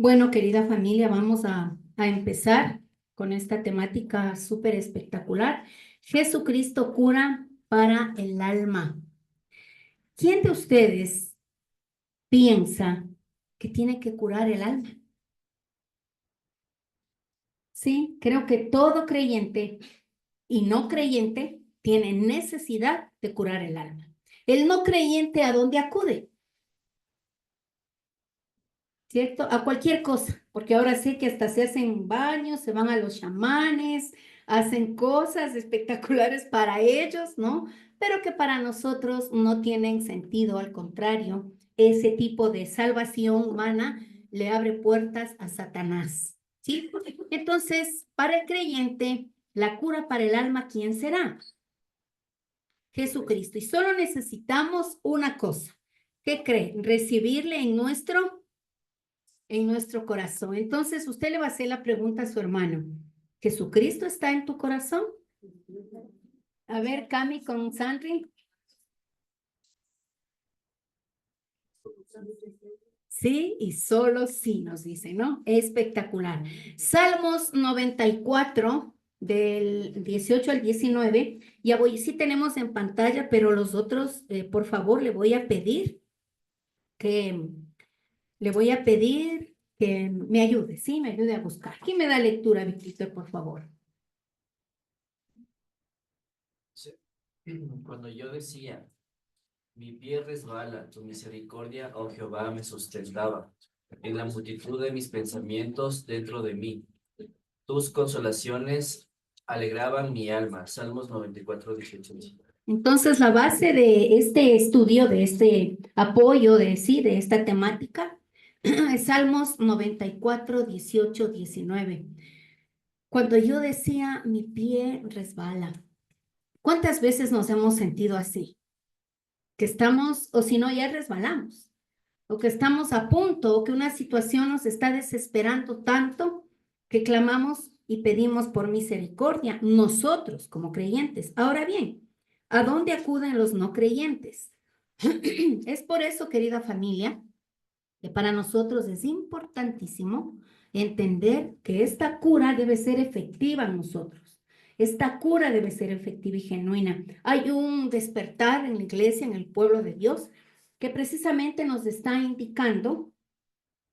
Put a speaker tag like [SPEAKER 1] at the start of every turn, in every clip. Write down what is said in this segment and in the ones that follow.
[SPEAKER 1] Bueno, querida familia, vamos a empezar con esta temática súper espectacular. Jesucristo cura para el alma. ¿Quién de ustedes piensa que tiene que curar el alma? Sí, creo que todo creyente y no creyente tiene necesidad de curar el alma. El no creyente, ¿a dónde acude? ¿Cierto? A cualquier cosa, porque ahora sí que hasta se hacen baños, se van a los chamanes, hacen cosas espectaculares para ellos, ¿no? Pero que para nosotros no tienen sentido, al contrario, ese tipo de salvación humana le abre puertas a Satanás, ¿sí? Entonces, para el creyente, la cura para el alma, ¿quién será? Jesucristo. Y solo necesitamos una cosa. ¿Qué cree? Recibirle en nuestro corazón. Entonces, usted le va a hacer la pregunta a su hermano. ¿Jesucristo está en tu corazón? A ver, Cami con Sandri. Sí, y solo sí nos dice, ¿no? Espectacular. Salmos 94, del 18 al 19. Ya voy, sí tenemos en pantalla, pero los otros, por favor, que, le voy a pedir que me ayude, ¿sí? Me ayude a buscar. ¿Quién me da lectura, Víctor, por favor?
[SPEAKER 2] Sí. Cuando yo decía, mi pie resbala, tu misericordia, oh Jehová, me sustentaba. En la multitud de mis pensamientos dentro de mí, tus consolaciones alegraban mi alma. Salmos 94, 18.
[SPEAKER 1] Entonces, la base de este estudio, de este apoyo, de esta temática, es Salmos 94, 18, 19. Cuando yo decía, mi pie resbala, ¿cuántas veces nos hemos sentido así? Que estamos, o si no, ya resbalamos, o que estamos a punto, o que una situación nos está desesperando tanto que clamamos y pedimos por misericordia, nosotros como creyentes. Ahora bien, ¿a dónde acuden los no creyentes? Es por eso, querida familia, que para nosotros es importantísimo entender que esta cura debe ser efectiva en nosotros. Esta cura debe ser efectiva y genuina. Hay un despertar en la iglesia, en el pueblo de Dios, que precisamente nos está indicando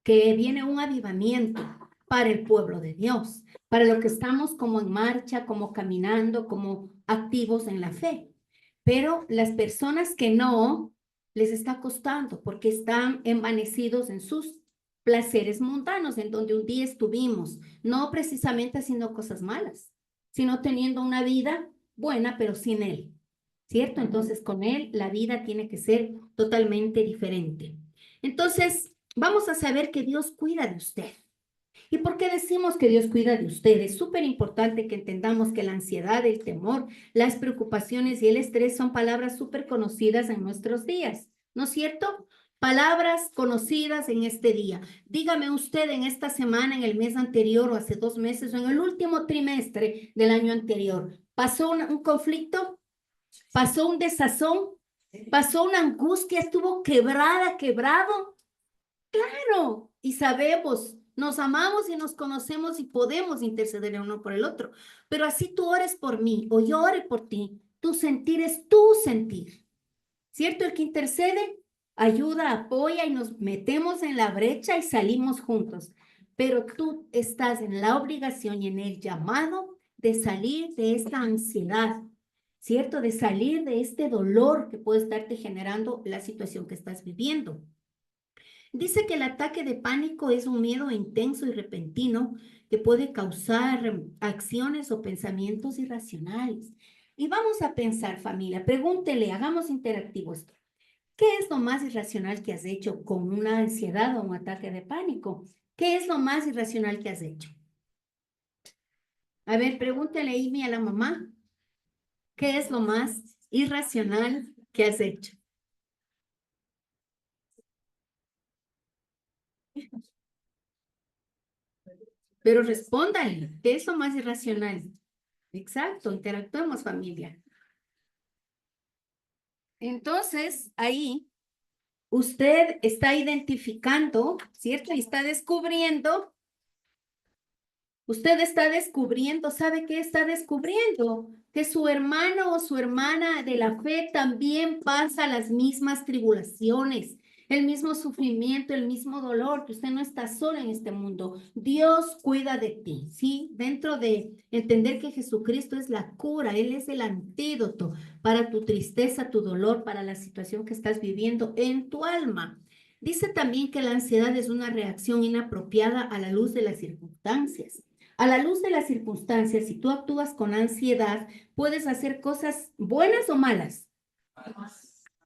[SPEAKER 1] que viene un avivamiento para el pueblo de Dios, para lo que estamos como en marcha, como caminando, como activos en la fe. Pero las personas que no, les está costando porque están envanecidos en sus placeres mundanos, en donde un día estuvimos, no precisamente haciendo cosas malas, sino teniendo una vida buena, pero sin Él, ¿cierto? Entonces, con Él la vida tiene que ser totalmente diferente. Entonces, vamos a saber que Dios cuida de usted. ¿Y por qué decimos que Dios cuida de usted? Es súper importante que entendamos que la ansiedad, el temor, las preocupaciones y el estrés son palabras súper conocidas en nuestros días, ¿no es cierto? Palabras conocidas en este día. Dígame usted en esta semana, en el mes anterior o hace 2 meses o en el último trimestre del año anterior, ¿pasó un conflicto? ¿Pasó un desazón? ¿Pasó una angustia? ¿Estuvo quebrado? Claro, y sabemos, nos amamos y nos conocemos y podemos interceder el uno por el otro. Pero así tú ores por mí o yo ore por ti, tu sentir es tu sentir. ¿Cierto? El que intercede ayuda, apoya y nos metemos en la brecha y salimos juntos. Pero tú estás en la obligación y en el llamado de salir de esta ansiedad, ¿cierto? De salir de este dolor que puede estarte generando la situación que estás viviendo. Dice que el ataque de pánico es un miedo intenso y repentino que puede causar acciones o pensamientos irracionales. Y vamos a pensar, familia, pregúntele, hagamos interactivo esto. ¿Qué es lo más irracional que has hecho con una ansiedad o un ataque de pánico? ¿Qué es lo más irracional que has hecho? A ver, pregúntele, Amy, a la mamá, ¿qué es lo más irracional que has hecho? Pero respóndale, ¿qué es lo más irracional? Exacto, interactuemos, familia. Entonces, ahí usted está identificando, ¿cierto? Y está descubriendo. Usted está descubriendo, ¿sabe qué está descubriendo? Que su hermano o su hermana de la fe también pasa las mismas tribulaciones, el mismo sufrimiento, el mismo dolor, que usted no está solo en este mundo. Dios cuida de ti, ¿sí? Dentro de entender que Jesucristo es la cura, Él es el antídoto para tu tristeza, tu dolor, para la situación que estás viviendo en tu alma. Dice también que la ansiedad es una reacción inapropiada a la luz de las circunstancias. A la luz de las circunstancias, si tú actúas con ansiedad, puedes hacer cosas buenas o malas.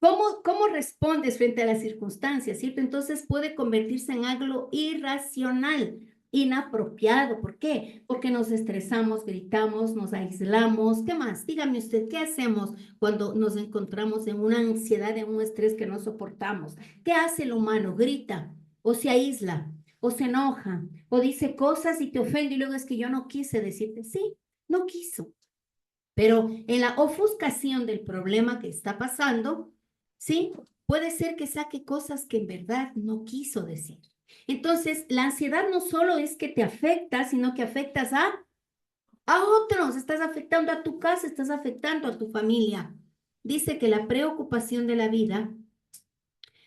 [SPEAKER 1] ¿Cómo respondes frente a las circunstancias, cierto? Entonces puede convertirse en algo irracional, inapropiado. ¿Por qué? Porque nos estresamos, gritamos, nos aislamos. ¿Qué más? Dígame usted, ¿qué hacemos cuando nos encontramos en una ansiedad, en un estrés que no soportamos? ¿Qué hace el humano? Grita o se aísla o se enoja o dice cosas y te ofende y luego es que yo no quise decirte, sí, no quiso. Pero en la ofuscación del problema que está pasando, ¿sí? Puede ser que saque cosas que en verdad no quiso decir. Entonces, la ansiedad no solo es que te afecta, sino que afectas a otros, estás afectando a tu casa, estás afectando a tu familia. Dice que la preocupación de la vida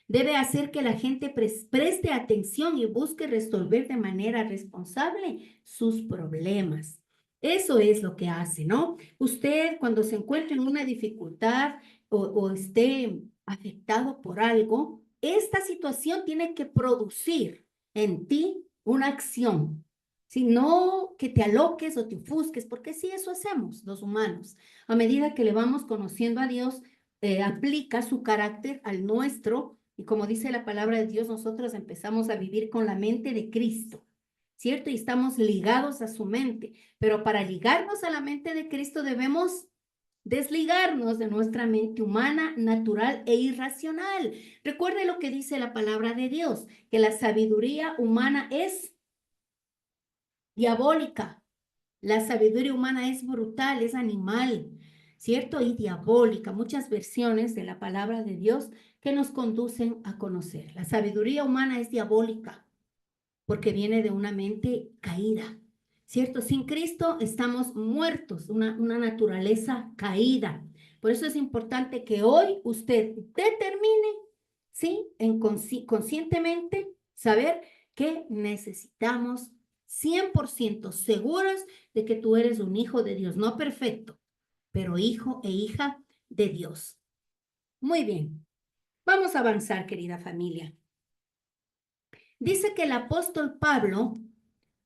[SPEAKER 1] debe hacer que la gente preste atención y busque resolver de manera responsable sus problemas. Eso es lo que hace, ¿no? Usted cuando se encuentre en una dificultad o esté afectado por algo, esta situación tiene que producir en ti una acción. Si no que te aloques o te ofusques, porque sí, eso hacemos los humanos. A medida que le vamos conociendo a Dios, aplica su carácter al nuestro y como dice la palabra de Dios, nosotros empezamos a vivir con la mente de Cristo, ¿cierto? Y estamos ligados a su mente, pero para ligarnos a la mente de Cristo debemos desligarnos de nuestra mente humana, natural e irracional. Recuerde lo que dice la palabra de Dios, que la sabiduría humana es diabólica. La sabiduría humana es brutal, es animal, ¿cierto? Y diabólica. Muchas versiones de la palabra de Dios que nos conducen a conocer. La sabiduría humana es diabólica porque viene de una mente caída, ¿cierto? Sin Cristo estamos muertos, una naturaleza caída. Por eso es importante que hoy usted determine, ¿sí? Conscientemente saber que necesitamos 100% seguros de que tú eres un hijo de Dios, no perfecto, pero hijo e hija de Dios. Muy bien, vamos a avanzar, querida familia. Dice que el apóstol Pablo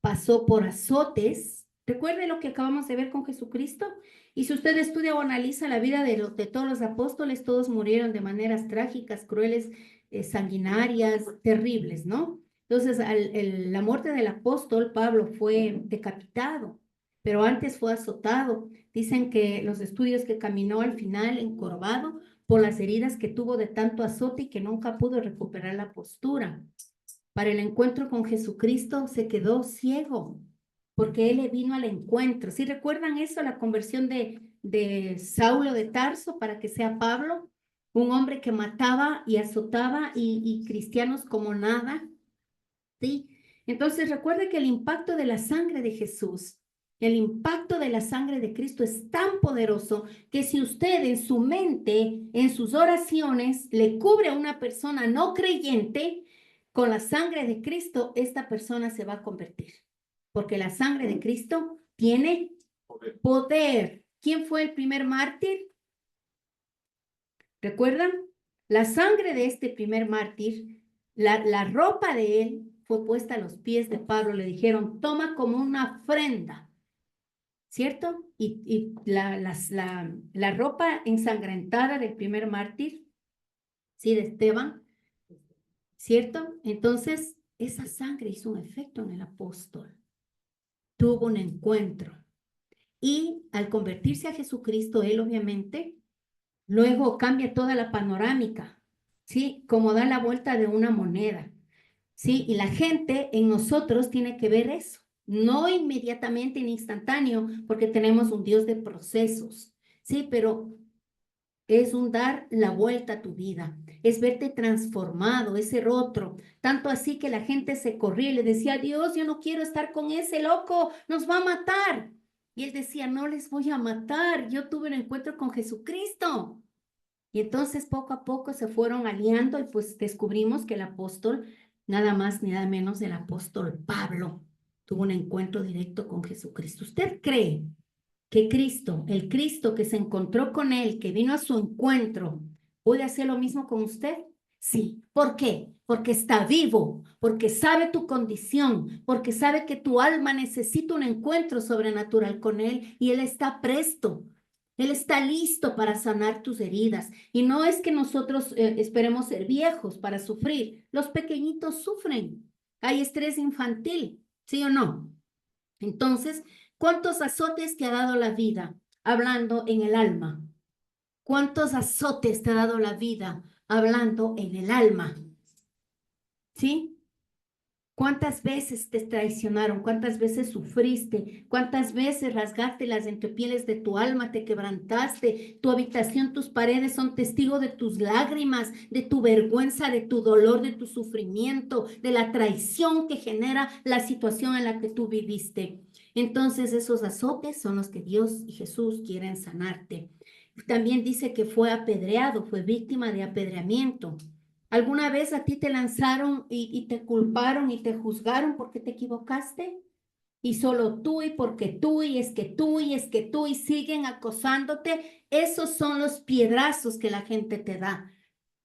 [SPEAKER 1] pasó por azotes. Recuerde lo que acabamos de ver con Jesucristo. Y si usted estudia o analiza la vida de todos los apóstoles, todos murieron de maneras trágicas, crueles, sanguinarias, terribles, ¿no? Entonces, la muerte del apóstol Pablo fue decapitado, pero antes fue azotado. Dicen que los estudios que caminó al final encorvado por las heridas que tuvo de tanto azote y que nunca pudo recuperar la postura. Para el encuentro con Jesucristo se quedó ciego porque Él le vino al encuentro. ¿Sí recuerdan eso, la conversión de Saulo de Tarso para que sea Pablo? Un hombre que mataba y azotaba y cristianos como nada. ¿Sí? Entonces recuerde que el impacto de la sangre de Jesús, el impacto de la sangre de Cristo es tan poderoso que si usted en su mente, en sus oraciones, le cubre a una persona no creyente, con la sangre de Cristo, esta persona se va a convertir. Porque la sangre de Cristo tiene poder. ¿Quién fue el primer mártir? ¿Recuerdan? La sangre de este primer mártir, la ropa de él fue puesta a los pies de Pablo. Le dijeron, toma como una ofrenda, ¿cierto? Y la ropa ensangrentada del primer mártir, ¿sí? De Esteban, ¿cierto? Entonces, esa sangre hizo un efecto en el apóstol. Tuvo un encuentro. Y al convertirse a Jesucristo, él obviamente, luego cambia toda la panorámica, ¿sí? Como da la vuelta de una moneda, ¿sí? Y la gente en nosotros tiene que ver eso. No inmediatamente ni instantáneo, porque tenemos un Dios de procesos, ¿sí? Pero es un dar la vuelta a tu vida, es verte transformado, es ser otro. Tanto así que la gente se corría y le decía, Dios, yo no quiero estar con ese loco, nos va a matar. Y él decía, no les voy a matar, yo tuve un encuentro con Jesucristo. Y entonces poco a poco se fueron aliando y pues descubrimos que el apóstol, nada más ni nada menos el apóstol Pablo, tuvo un encuentro directo con Jesucristo. ¿Usted cree que Cristo, el Cristo que se encontró con él, que vino a su encuentro, puede hacer lo mismo con usted? Sí. ¿Por qué? Porque está vivo, porque sabe tu condición, porque sabe que tu alma necesita un encuentro sobrenatural con él y él está presto. Él está listo para sanar tus heridas. Y no es que nosotros esperemos ser viejos para sufrir. Los pequeñitos sufren. Hay estrés infantil, ¿sí o no? Entonces, ¿cuántos azotes te ha dado la vida hablando en el alma? ¿Cuántos azotes te ha dado la vida hablando en el alma? ¿Sí? ¿Cuántas veces te traicionaron? ¿Cuántas veces sufriste? ¿Cuántas veces rasgaste las entrepieles de tu alma, te quebrantaste? Tu habitación, tus paredes son testigos de tus lágrimas, de tu vergüenza, de tu dolor, de tu sufrimiento, de la traición que genera la situación en la que tú viviste. Entonces, esos azotes son los que Dios y Jesús quieren sanarte. También dice que fue apedreado, fue víctima de apedreamiento. ¿Alguna vez a ti te lanzaron y te culparon y te juzgaron porque te equivocaste? Y solo tú y porque tú y es que tú y es que tú y siguen acosándote. Esos son los piedrazos que la gente te da,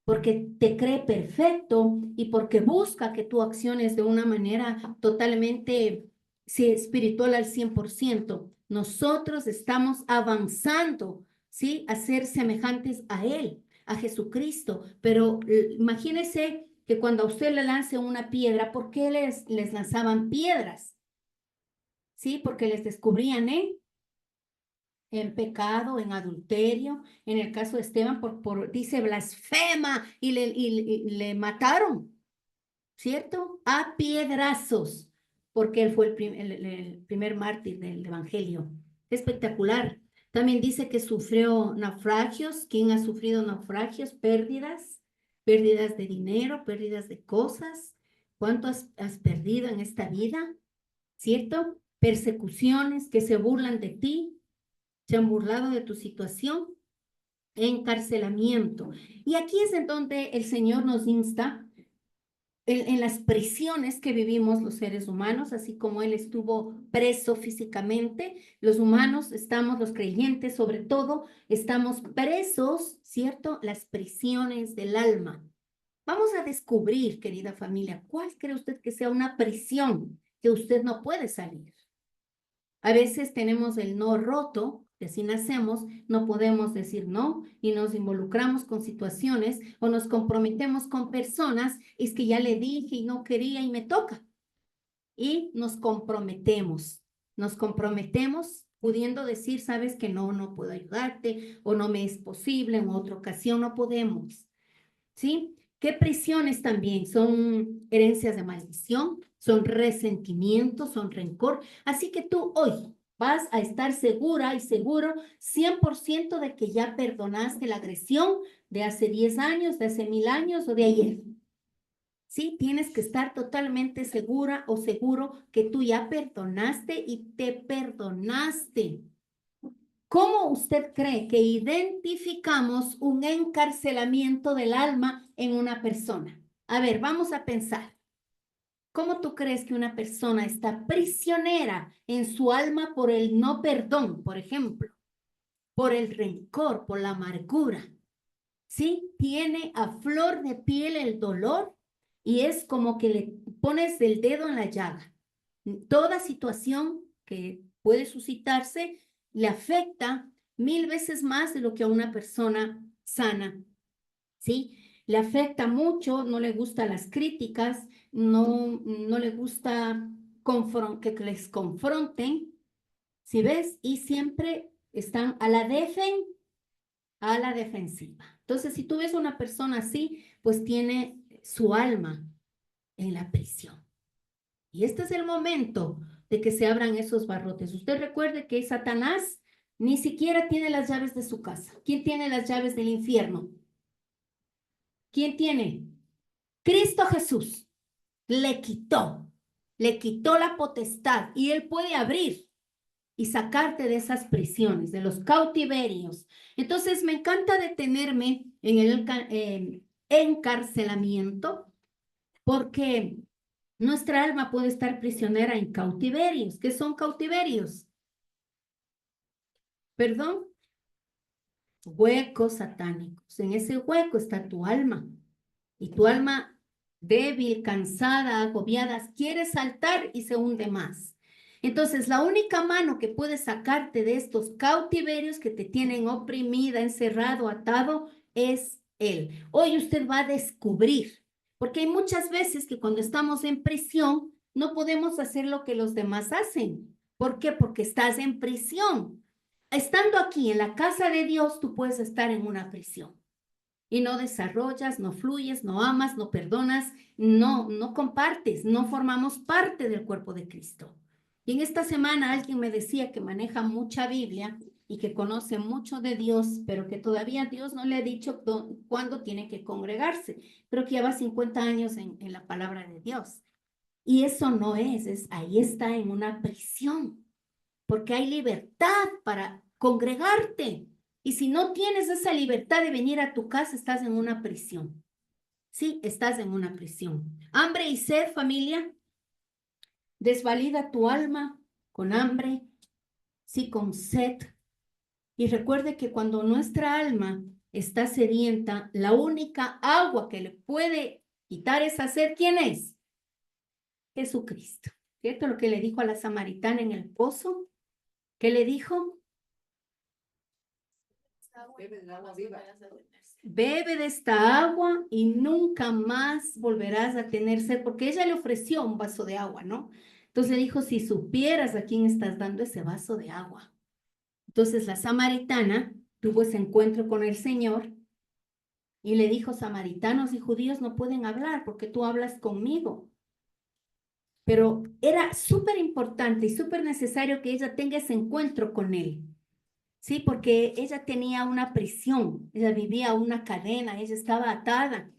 [SPEAKER 1] porque te cree perfecto y porque busca que tú acciones de una manera totalmente sí, espiritual al 100%. Nosotros estamos avanzando, ¿sí? A ser semejantes a Él, a Jesucristo. Pero imagínese que cuando a usted le lance una piedra, ¿por qué les lanzaban piedras? ¿Sí? Porque les descubrían, en pecado, en adulterio, en el caso de Esteban, dice blasfema y le mataron, ¿cierto? A piedrazos, porque él fue el primer mártir del Evangelio. Espectacular. También dice que sufrió naufragios. ¿Quién ha sufrido naufragios? Pérdidas, pérdidas de dinero, pérdidas de cosas. ¿Cuánto has perdido en esta vida? ¿Cierto? Persecuciones que se burlan de ti, se han burlado de tu situación, encarcelamiento. Y aquí es en donde el Señor nos insta en las prisiones que vivimos los seres humanos, así como Él estuvo preso físicamente, los humanos estamos, los creyentes sobre todo, estamos presos, ¿cierto? Las prisiones del alma. Vamos a descubrir, querida familia, ¿cuál cree usted que sea una prisión que usted no puede salir? A veces tenemos el no roto, que así nacemos, no podemos decir no y nos involucramos con situaciones o nos comprometemos con personas, es que ya le dije y no quería y me toca. Y nos comprometemos pudiendo decir, sabes que no, no puedo ayudarte o no me es posible, en otra ocasión no podemos. ¿Sí? ¿Qué prisiones también? Son herencias de maldición, son resentimientos, son rencor. Así que tú hoy vas a estar segura y seguro 100% de que ya perdonaste la agresión de hace 10 años, de hace 1000 años o de ayer. Sí, tienes que estar totalmente segura o seguro que tú ya perdonaste y te perdonaste. ¿Cómo usted cree que identificamos un encarcelamiento del alma en una persona? A ver, vamos a pensar. ¿Cómo tú crees que una persona está prisionera en su alma por el no perdón, por ejemplo, por el rencor, por la amargura? ¿Sí? Tiene a flor de piel el dolor y es como que le pones el dedo en la llaga. Toda situación que puede suscitarse le afecta 1000 veces más de lo que a una persona sana, ¿sí? Le afecta mucho, no le gustan las críticas, no le gusta que les confronten, ¿sí ves? Y siempre están a la defensiva. Entonces, si tú ves a una persona así, pues tiene su alma en la prisión. Y este es el momento de que se abran esos barrotes. Usted recuerde que Satanás Ni siquiera tiene las llaves de su casa. ¿Quién tiene las llaves del infierno? ¿Quién tiene? Cristo Jesús le quitó la potestad y él puede abrir y sacarte de esas prisiones, de los cautiverios. Entonces me encanta detenerme en el encarcelamiento porque nuestra alma puede estar prisionera en cautiverios. ¿Qué son cautiverios? Perdón, huecos satánicos. En ese hueco está tu alma. Y tu alma débil, cansada, agobiada, quiere saltar y se hunde más. Entonces, la única mano que puede sacarte de estos cautiverios que te tienen oprimida, encerrado, atado, es Él. Hoy usted va a descubrir, porque hay muchas veces que cuando estamos en prisión no podemos hacer lo que los demás hacen. ¿Por qué? Porque estás en prisión. Estando aquí en la casa de Dios, tú puedes estar en una prisión y no desarrollas, no fluyes, no amas, no perdonas, no compartes, no formamos parte del cuerpo de Cristo. Y en esta semana alguien me decía que maneja mucha Biblia y que conoce mucho de Dios, pero que todavía Dios no le ha dicho cuándo tiene que congregarse. Creo que lleva 50 años en la palabra de Dios. Y eso no ahí está en una prisión, porque hay libertad para congregarte. Y si no tienes esa libertad de venir a tu casa, estás en una prisión. Sí, estás en una prisión. Hambre y sed, familia. Desvalida tu alma con hambre, sí, con sed. Y recuerde que cuando nuestra alma está sedienta, la única agua que le puede quitar esa sed, ¿quién es? Jesucristo. ¿Cierto? Lo que le dijo a la samaritana en el pozo. ¿Qué le dijo?
[SPEAKER 3] Bebe del agua viva.
[SPEAKER 1] Bebe de esta agua y nunca más volverás a tener sed, porque ella le ofreció un vaso de agua, ¿no? Entonces le dijo, si supieras a quién estás dando ese vaso de agua. Entonces la samaritana tuvo ese encuentro con el Señor y le dijo, samaritanos y judíos no pueden hablar porque tú hablas conmigo. Pero era súper importante y súper necesario que ella tenga ese encuentro con él. Sí, porque ella tenía una prisión, ella vivía una cadena, ella estaba atada.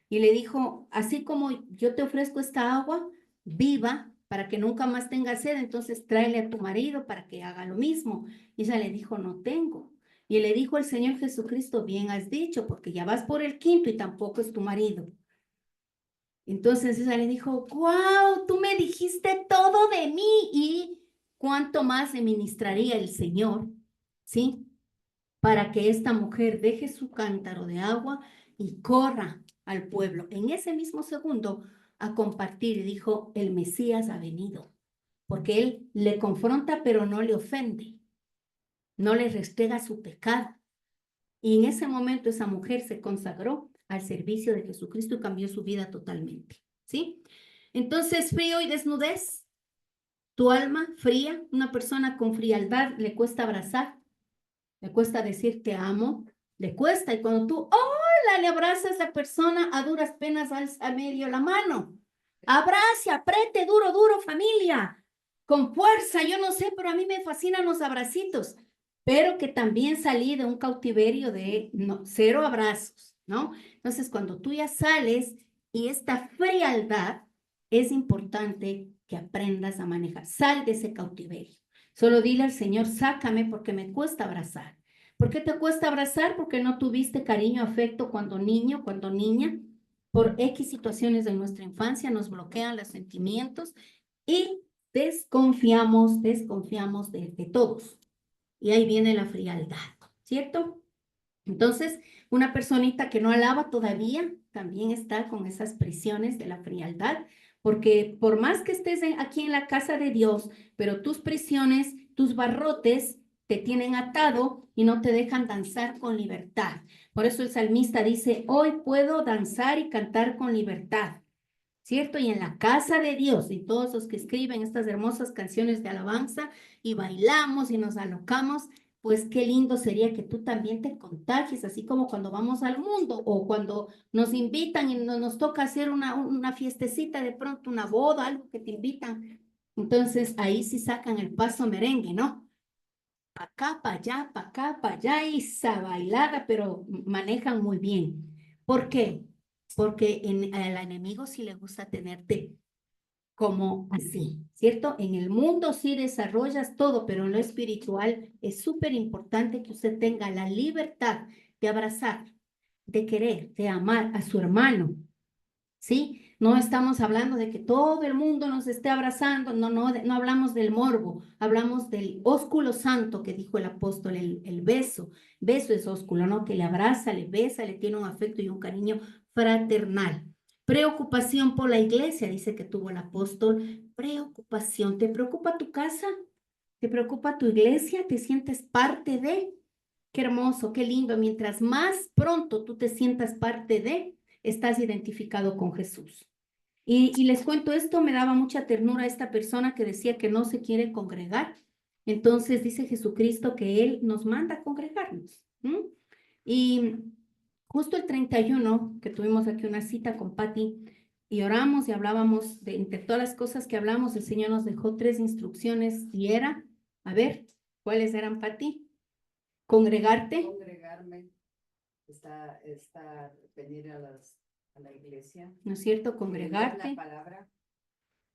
[SPEAKER 1] Y le dijo, así como yo te ofrezco esta agua viva para que nunca más tengas sed, entonces tráele a tu marido para que haga lo mismo. Y ella le dijo, no tengo. Y le dijo el Señor Jesucristo, bien has dicho, porque ya vas por el quinto y tampoco es tu marido. Entonces ella le dijo, wow, tú me dijiste todo de mí y cuánto más le ministraría el Señor, ¿sí? Para que esta mujer deje su cántaro de agua y corra al pueblo. En ese mismo segundo a compartir, y dijo, el Mesías ha venido, porque él le confronta pero no le ofende, no le restrega su pecado. Y en ese momento esa mujer se consagró al servicio de Jesucristo y cambió su vida totalmente, ¿sí? Entonces, frío y desnudez, tu alma fría, una persona con frialdad le cuesta abrazar, le cuesta decir te amo, le cuesta. Y cuando tú, hola, le abrazas a la persona, a duras penas alza a medio la mano. Abrace, apriete, duro, duro, familia. Con fuerza, yo no sé, pero a mí me fascinan los abracitos. Pero que también salí de un cautiverio de no, cero abrazos, ¿no? Entonces, cuando tú ya sales y esta frialdad, es importante que aprendas a manejar. Sal de ese cautiverio. Solo dile al Señor, sácame porque me cuesta abrazar. ¿Por qué te cuesta abrazar? Porque no tuviste cariño, afecto cuando niño, cuando niña. Por X situaciones de nuestra infancia nos bloquean los sentimientos y desconfiamos de todos. Y ahí viene la frialdad, ¿cierto? Entonces, una personita que no alaba todavía también está con esas prisiones de la frialdad, porque por más que estés aquí en la casa de Dios, pero tus prisiones, tus barrotes te tienen atado y no te dejan danzar con libertad. Por eso el salmista dice, hoy puedo danzar y cantar con libertad, ¿cierto? Y en la casa de Dios, y todos los que escriben estas hermosas canciones de alabanza y bailamos y nos alocamos, pues qué lindo sería que tú también te contagies, así como cuando vamos al mundo o cuando nos invitan y nos toca hacer una fiestecita, de pronto una boda, algo que te invitan. Entonces ahí sí sacan el paso merengue, ¿no? para acá, para allá, y esa bailada, pero manejan muy bien. ¿Por qué? Porque al enemigo sí le gusta tenerte como así, ¿cierto? En el mundo sí desarrollas todo, pero en lo espiritual es súper importante que usted tenga la libertad de abrazar, de querer, de amar a su hermano, ¿sí? No estamos hablando de que todo el mundo nos esté abrazando, no hablamos del morbo, hablamos del ósculo santo que dijo el apóstol, el beso. Beso es ósculo, ¿no? Que le abraza, le besa, le tiene un afecto y un cariño fraternal. Preocupación por la iglesia, dice que tuvo el apóstol. Preocupación, ¿te preocupa tu casa? ¿Te preocupa tu iglesia? ¿Te sientes parte de? Qué hermoso, qué lindo. Mientras más pronto tú te sientas parte de, estás identificado con Jesús. Y les cuento esto, me daba mucha ternura a esta persona que decía que no se quiere congregar. Entonces dice Jesucristo que Él nos manda a congregarnos. ¿M? Y justo el 31, que tuvimos aquí una cita con Patti, y oramos y hablábamos de entre todas las cosas que hablamos, el Señor nos dejó 3 instrucciones y era, a ver, ¿cuáles eran, Patti? Congregarte,
[SPEAKER 3] Congregarme, venir a la iglesia,
[SPEAKER 1] ¿no es cierto?
[SPEAKER 3] leer la
[SPEAKER 1] Congregarte
[SPEAKER 3] palabra,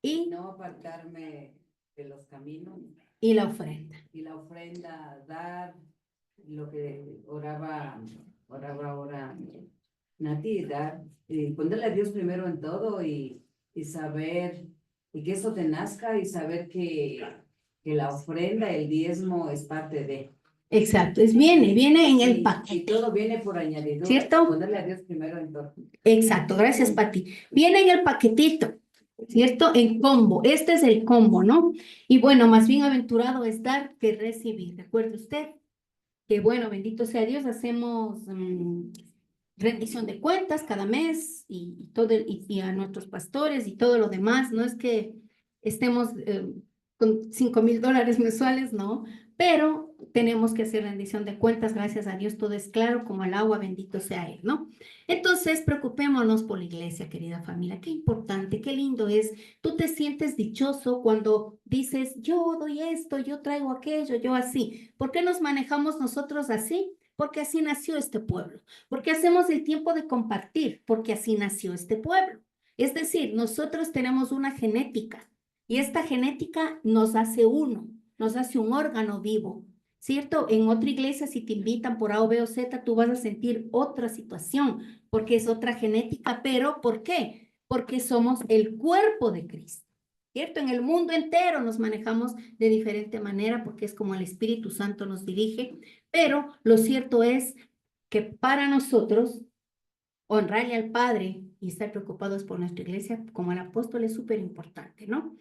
[SPEAKER 1] y,
[SPEAKER 3] no apartarme de los caminos,
[SPEAKER 1] y la ofrenda.
[SPEAKER 3] y la ofrenda, dar lo que oraba ahora Nati, dar, y ponerle a Dios primero en todo y saber, y que eso te nazca y saber que la ofrenda, el diezmo es parte de.
[SPEAKER 1] Exacto, viene en el
[SPEAKER 3] Y
[SPEAKER 1] paquete,
[SPEAKER 3] todo viene por añadidura.
[SPEAKER 1] ¿cierto?
[SPEAKER 3] Ponerle a Dios primero en todo.
[SPEAKER 1] Exacto, gracias, Pati. Viene en el paquetito, ¿cierto? En combo, este es el combo, ¿no? Y bueno, más bienaventurado es dar que recibir. Recuerde usted que, bueno, bendito sea Dios, hacemos rendición de cuentas cada mes y todo, y a nuestros pastores y todo lo demás. No es que estemos con $5,000 mensuales, no, pero tenemos que hacer rendición de cuentas, gracias a Dios, todo es claro como el agua, bendito sea Él, ¿no? Entonces, preocupémonos por la iglesia, querida familia, qué importante, qué lindo es, tú te sientes dichoso cuando dices, yo doy esto, yo traigo aquello, yo así. ¿Por qué nos manejamos nosotros así? Porque así nació este pueblo, porque hacemos el tiempo de compartir, porque así nació este pueblo. Es decir, nosotros tenemos una genética y esta genética nos hace uno, nos hace un órgano vivo, ¿cierto? En otra iglesia, si te invitan por A o B o Z, tú vas a sentir otra situación, porque es otra genética, pero ¿por qué? Porque somos el cuerpo de Cristo. ¿Cierto? En el mundo entero nos manejamos de diferente manera porque es como el Espíritu Santo nos dirige, pero lo cierto es que para nosotros honrarle al Padre y estar preocupados por nuestra iglesia como el apóstol es súper importante, ¿no?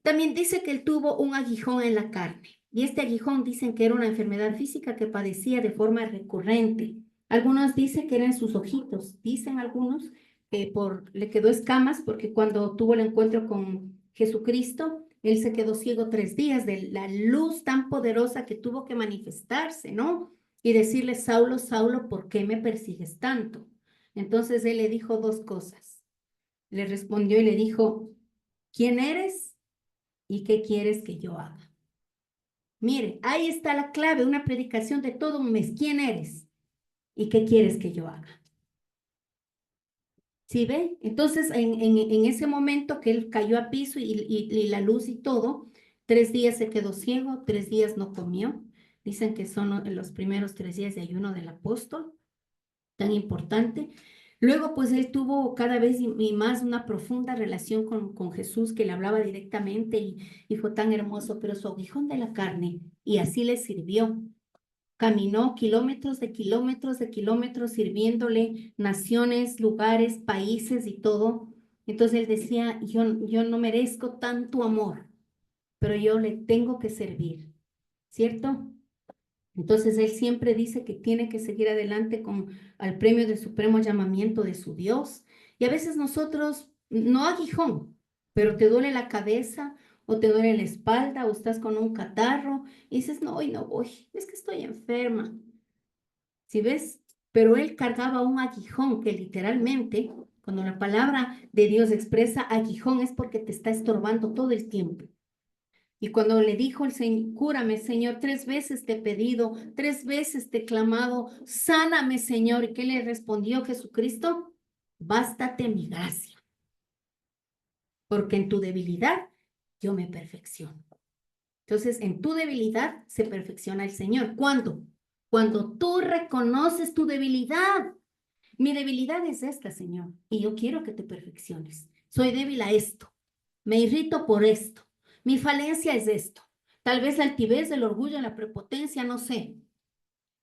[SPEAKER 1] También dice que él tuvo un aguijón en la carne y este aguijón dicen que era una enfermedad física que padecía de forma recurrente. Algunos dicen que eran sus ojitos, dicen algunos que le quedó escamas porque cuando tuvo el encuentro con Jesucristo, él se quedó ciego 3 días de la luz tan poderosa que tuvo que manifestarse, ¿no? Y decirle, Saulo, Saulo, ¿por qué me persigues tanto? Entonces él le dijo 2 cosas. Le respondió y le dijo, ¿quién eres y qué quieres que yo haga? Mire, ahí está la clave, una predicación de todo un mes. ¿Quién eres y qué quieres que yo haga? ¿Sí ve? Entonces, en ese momento que él cayó a piso y la luz y todo, 3 días se quedó ciego, 3 días no comió. Dicen que son los primeros 3 días de ayuno del apóstol, tan importante. Luego, pues él tuvo cada vez y más una profunda relación con Jesús que le hablaba directamente y fue tan hermoso, pero su aguijón de la carne, y así le sirvió. Caminó kilómetros de kilómetros sirviéndole naciones, lugares, países y todo. Entonces él decía, yo no merezco tanto amor, pero yo le tengo que servir, ¿cierto? Entonces él siempre dice que tiene que seguir adelante con al premio de supremo llamamiento de su Dios. Y a veces nosotros, no aguijón, pero te duele la cabeza o te duele la espalda o estás con un catarro y dices, no, hoy no voy, es que estoy enferma. ¿Sí ves? Pero él cargaba un aguijón que literalmente, cuando la palabra de Dios expresa aguijón es porque te está estorbando todo el tiempo. Y cuando le dijo el Señor, cúrame, Señor, 3 veces te he pedido, 3 veces te he clamado, sáname, Señor. ¿Y qué le respondió Jesucristo? Bástate mi gracia, porque en tu debilidad yo me perfecciono. Entonces, en tu debilidad se perfecciona el Señor. ¿Cuándo? Cuando tú reconoces tu debilidad. Mi debilidad es esta, Señor, y yo quiero que te perfecciones. Soy débil a esto. Me irrito por esto. Mi falencia es esto. Tal vez la altivez, el orgullo, la prepotencia, no sé.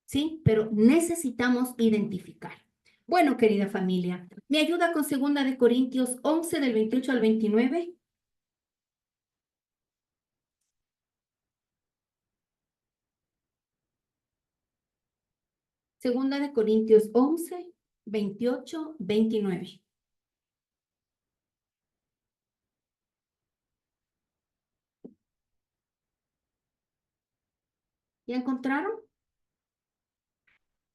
[SPEAKER 1] ¿Sí? Pero necesitamos identificar. Bueno, querida familia, ¿me ayuda con 2 Corintios 11 del 28 al 29? Segunda de Corintios 11, 28, 29. ¿Ya encontraron?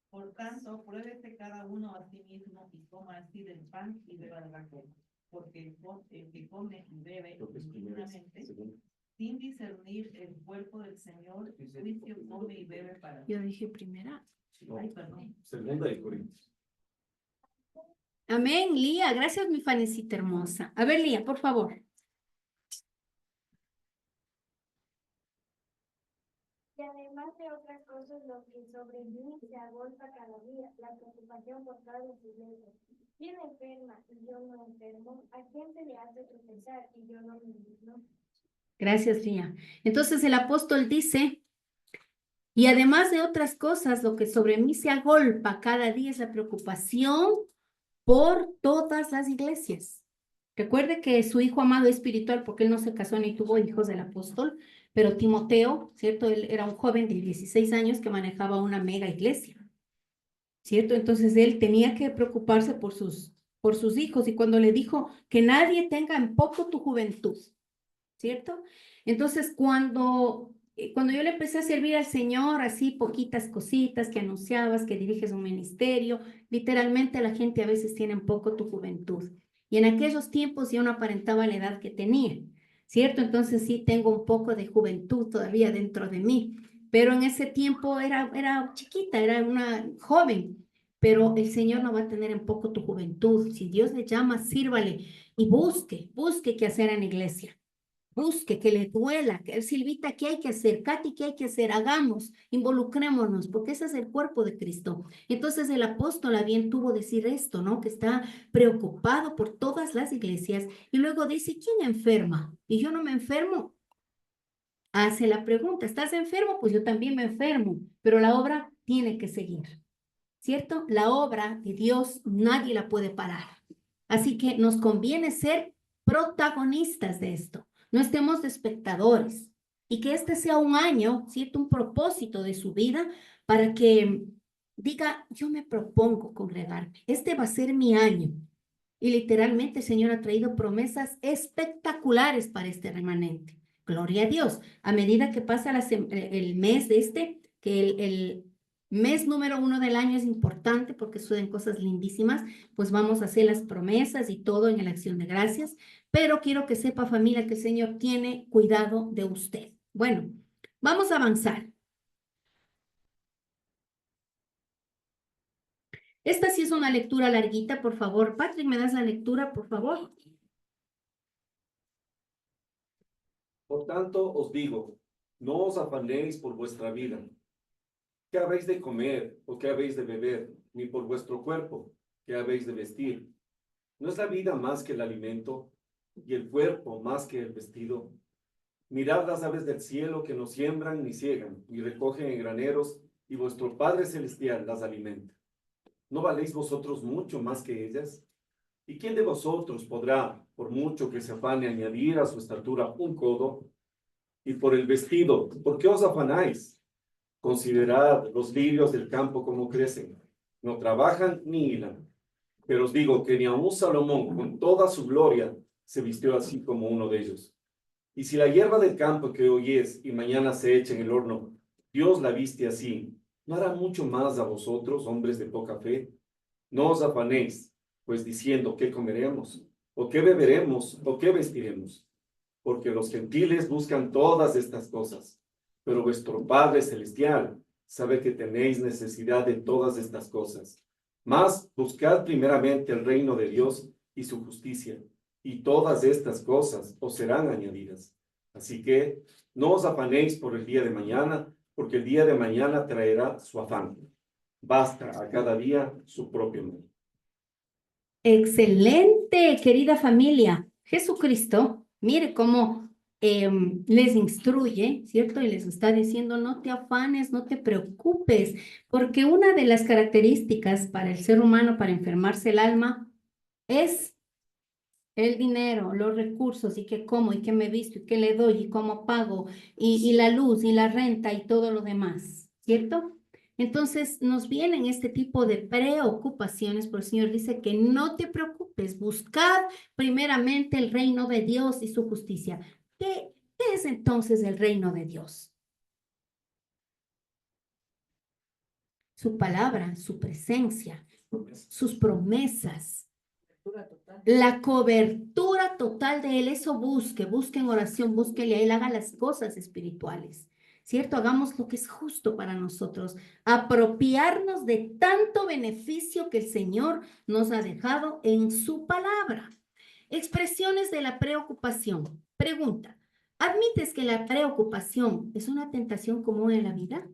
[SPEAKER 4] Por tanto, pruébese cada uno a sí mismo y coma así del pan y beba de la copa. Porque el que come y bebe indignamente, sin discernir el cuerpo del Señor, juicio come y bebe para sí.
[SPEAKER 1] Yo dije primera.
[SPEAKER 4] Ay, perdón.
[SPEAKER 5] Segunda de Corintios.
[SPEAKER 1] Amén, Lía. Gracias, mi fanecita hermosa. A ver, Lía, por favor.
[SPEAKER 6] Y además de otras cosas, lo que sobre mí se agolpa cada día, la preocupación por todas las iglesias. ¿Quién enferma y yo no enfermo? ¿A quién se le hace tropezar y yo no me indigno?
[SPEAKER 1] Gracias, Lía. Entonces el apóstol dice, y además de otras cosas, lo que sobre mí se agolpa cada día es la preocupación por todas las iglesias. Recuerde que su hijo amado es espiritual porque él no se casó ni tuvo hijos del apóstol, pero Timoteo, ¿cierto? Él era un joven de 16 años que manejaba una mega iglesia, ¿cierto? Entonces él tenía que preocuparse por sus hijos y cuando le dijo que nadie tenga en poco tu juventud, ¿cierto? Entonces cuando yo le empecé a servir al Señor, así poquitas cositas que anunciabas, que diriges un ministerio, literalmente la gente a veces tiene en poco tu juventud. Y en aquellos tiempos yo no aparentaba la edad que tenía, ¿cierto? Entonces sí tengo un poco de juventud todavía dentro de mí, pero en ese tiempo era chiquita, era una joven, pero el Señor no va a tener en poco tu juventud. Si Dios le llama, sírvale y busque qué hacer en la iglesia. Busque, que le duela, que Silvita, ¿qué hay que hacer? Katy, ¿qué hay que hacer? Hagamos, involucrémonos, porque ese es el cuerpo de Cristo. Entonces el apóstol a bien tuvo decir esto, ¿no? Que está preocupado por todas las iglesias y luego dice, ¿quién enferma? Y yo no me enfermo. Hace la pregunta, ¿estás enfermo? Pues yo también me enfermo, pero la obra tiene que seguir, ¿cierto? La obra de Dios nadie la puede parar. Así que nos conviene ser protagonistas de esto. No estemos de espectadores. Y que este sea un año, ¿cierto? Un propósito de su vida para que diga, yo me propongo congregarme. Este va a ser mi año. Y literalmente el Señor ha traído promesas espectaculares para este remanente. Gloria a Dios. A medida que pasa el mes de que el mes número 1 del año es importante porque suceden cosas lindísimas, pues vamos a hacer las promesas y todo en la acción de gracias, pero quiero que sepa familia que el Señor tiene cuidado de usted. Bueno, vamos a avanzar. Esta sí es una lectura larguita, por favor. Patrick, ¿me das la lectura, por favor?
[SPEAKER 5] Por tanto, os digo, no os afanéis por vuestra vida. ¿Qué habéis de comer o qué habéis de beber? Ni por vuestro cuerpo, ¿qué habéis de vestir? ¿No es la vida más que el alimento y el cuerpo más que el vestido? Mirad las aves del cielo que no siembran ni ciegan, ni recogen en graneros, y vuestro Padre Celestial las alimenta. ¿No valéis vosotros mucho más que ellas? ¿Y quién de vosotros podrá, por mucho que se afane, añadir a su estatura un codo? Y por el vestido, ¿por qué os afanáis? Considerad los lirios del campo como crecen. No trabajan ni hilan. Pero os digo que ni aun Salomón, con toda su gloria, se vistió así como uno de ellos. Y si la hierba del campo que hoy es y mañana se echa en el horno, Dios la viste así, ¿no hará mucho más a vosotros, hombres de poca fe? No os afanéis, pues diciendo, ¿qué comeremos? ¿O qué beberemos? ¿O qué vestiremos? porque los gentiles buscan todas estas cosas, pero vuestro Padre Celestial sabe que tenéis necesidad de todas estas cosas. Mas buscad primeramente el reino de Dios y su justicia, y todas estas cosas os serán añadidas. Así que no os afanéis por el día de mañana, porque el día de mañana traerá su afán. Basta a cada día su propio mal.
[SPEAKER 1] Excelente, querida familia. Jesucristo, mire cómo les instruye, ¿cierto? Y les está diciendo, no te afanes, no te preocupes, porque una de las características para el ser humano, para enfermarse el alma, es el dinero, los recursos, y qué como, y qué me visto, y qué le doy, y cómo pago, y la luz, y la renta, y todo lo demás, ¿cierto? Entonces nos vienen este tipo de preocupaciones, pero el Señor dice que no te preocupes, buscad primeramente el reino de Dios y su justicia. ¿Qué es entonces el reino de Dios? Su palabra, su presencia, sus promesas, la cobertura total de Él. Eso busque en oración, búsquele a Él, haga las cosas espirituales, ¿cierto? Hagamos lo que es justo para nosotros, apropiarnos de tanto beneficio que el Señor nos ha dejado en su palabra. Expresiones de la preocupación. Pregunta, ¿admites que la preocupación es una tentación común en la vida?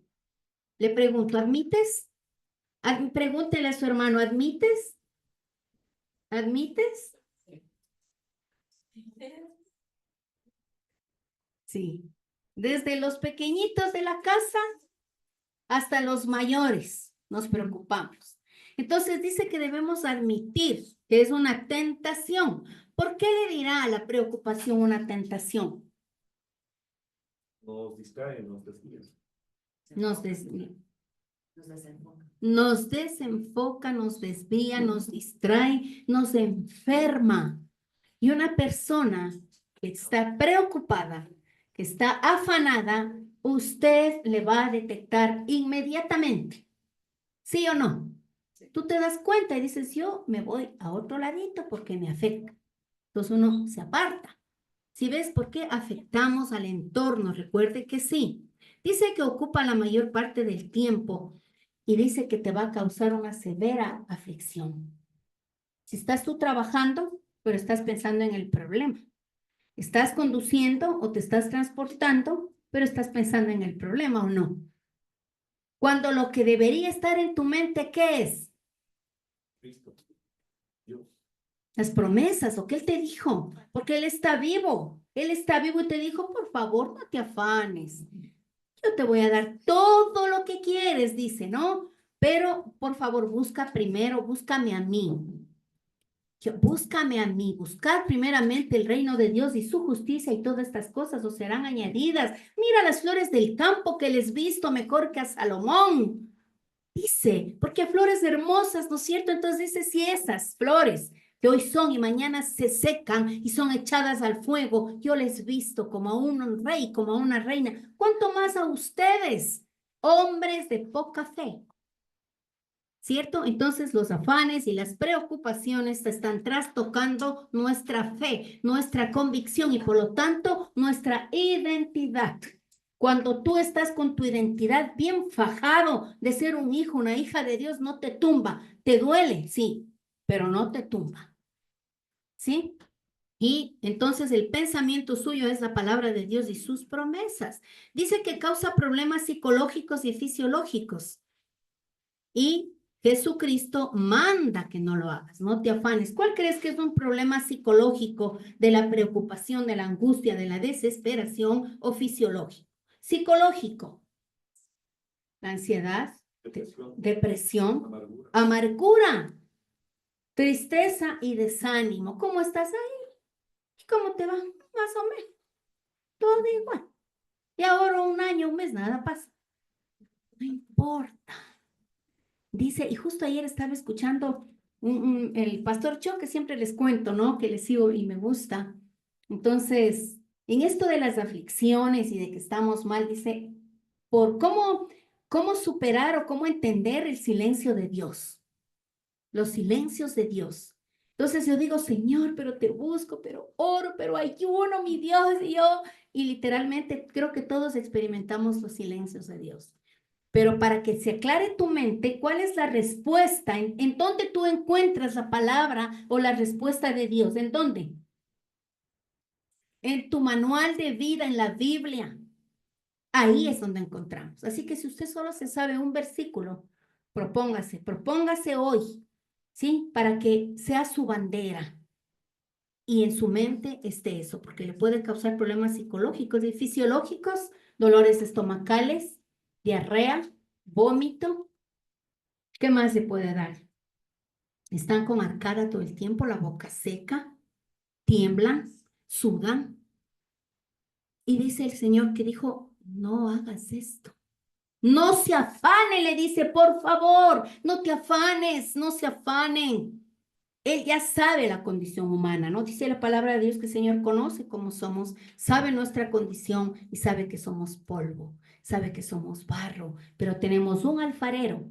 [SPEAKER 1] Le pregunto, ¿admites? Pregúntele a su hermano, ¿admites? ¿Admites? Sí. Desde los pequeñitos de la casa hasta los mayores nos preocupamos. Entonces dice que debemos admitir que es una tentación. ¿Por qué le dirá a la preocupación una tentación?
[SPEAKER 5] Nos distrae, nos desvía.
[SPEAKER 1] Nos desvía.
[SPEAKER 3] Nos desenfoca.
[SPEAKER 1] Nos desenfoca, nos desvía, nos distrae, nos enferma. Y una persona que está preocupada, que está afanada, usted le va a detectar inmediatamente. ¿Sí o no? Tú te das cuenta y dices, yo me voy a otro ladito porque me afecta. Entonces uno se aparta. ¿Sí ves por qué afectamos al entorno? Recuerde que sí. Dice que ocupa la mayor parte del tiempo y dice que te va a causar una severa aflicción. Si estás tú trabajando, pero estás pensando en el problema. Estás conduciendo o te estás transportando, pero estás pensando en el problema o no. Cuando lo que debería estar en tu mente, ¿qué es?
[SPEAKER 5] Cristo, Dios.
[SPEAKER 1] Las promesas, lo que Él te dijo, porque Él está vivo. Él está vivo y te dijo, por favor, no te afanes. Yo te voy a dar todo lo que quieres, dice, ¿no? Pero, por favor, busca primero, búscame a mí. Búscame a mí, buscad primeramente el reino de Dios y su justicia y todas estas cosas os serán añadidas. Mira las flores del campo que les visto mejor que a Salomón. Dice, porque flores hermosas, ¿no es cierto? Entonces dice, si esas flores que hoy son y mañana se secan y son echadas al fuego, yo les visto como a un rey, como a una reina, ¿cuánto más a ustedes, hombres de poca fe? ¿Cierto? Entonces los afanes y las preocupaciones están trastocando nuestra fe, nuestra convicción y por lo tanto nuestra identidad. Cuando tú estás con tu identidad bien fajado de ser un hijo, una hija de Dios, no te tumba. Te duele, sí, pero no te tumba. ¿Sí? Y entonces el pensamiento suyo es la palabra de Dios y sus promesas. Dice que causa problemas psicológicos y fisiológicos. Y Jesucristo manda que no lo hagas, no te afanes. ¿Cuál crees que es un problema psicológico de la preocupación, de la angustia, de la desesperación o fisiológico? Psicológico, la ansiedad, depresión,
[SPEAKER 5] Amargura.
[SPEAKER 1] amargura, tristeza y desánimo. ¿Cómo estás ahí? ¿Cómo te va? Más o menos, todo igual. Y ahora un año, un mes, nada pasa. No importa. Dice, y justo ayer estaba escuchando el pastor Cho, que siempre les cuento, ¿no? Que les sigo y me gusta. Entonces, en esto de las aflicciones y de que estamos mal, dice, por cómo superar o cómo entender el silencio de Dios, los silencios de Dios. Entonces yo digo, Señor, pero te busco, pero oro, pero ayuno, mi Dios, y literalmente creo que todos experimentamos los silencios de Dios. Pero para que se aclare tu mente, ¿cuál es la respuesta? ¿En dónde tú encuentras la palabra o la respuesta de Dios? ¿En dónde? En tu manual de vida, en la Biblia. Ahí es donde encontramos. Así que si usted solo se sabe un versículo, propóngase hoy, ¿sí? Para que sea su bandera y en su mente esté eso, porque le puede causar problemas psicológicos y fisiológicos, dolores estomacales, diarrea, vómito. ¿Qué más se puede dar? Están con arcada todo el tiempo, la boca seca, tiemblan, sudan. Y dice el Señor que dijo, no hagas esto. No se afane, le dice, por favor, no te afanes, no se afanen. Él ya sabe la condición humana, ¿no? Dice la palabra de Dios que el Señor conoce cómo somos, sabe nuestra condición y sabe que somos polvo, sabe que somos barro, pero tenemos un alfarero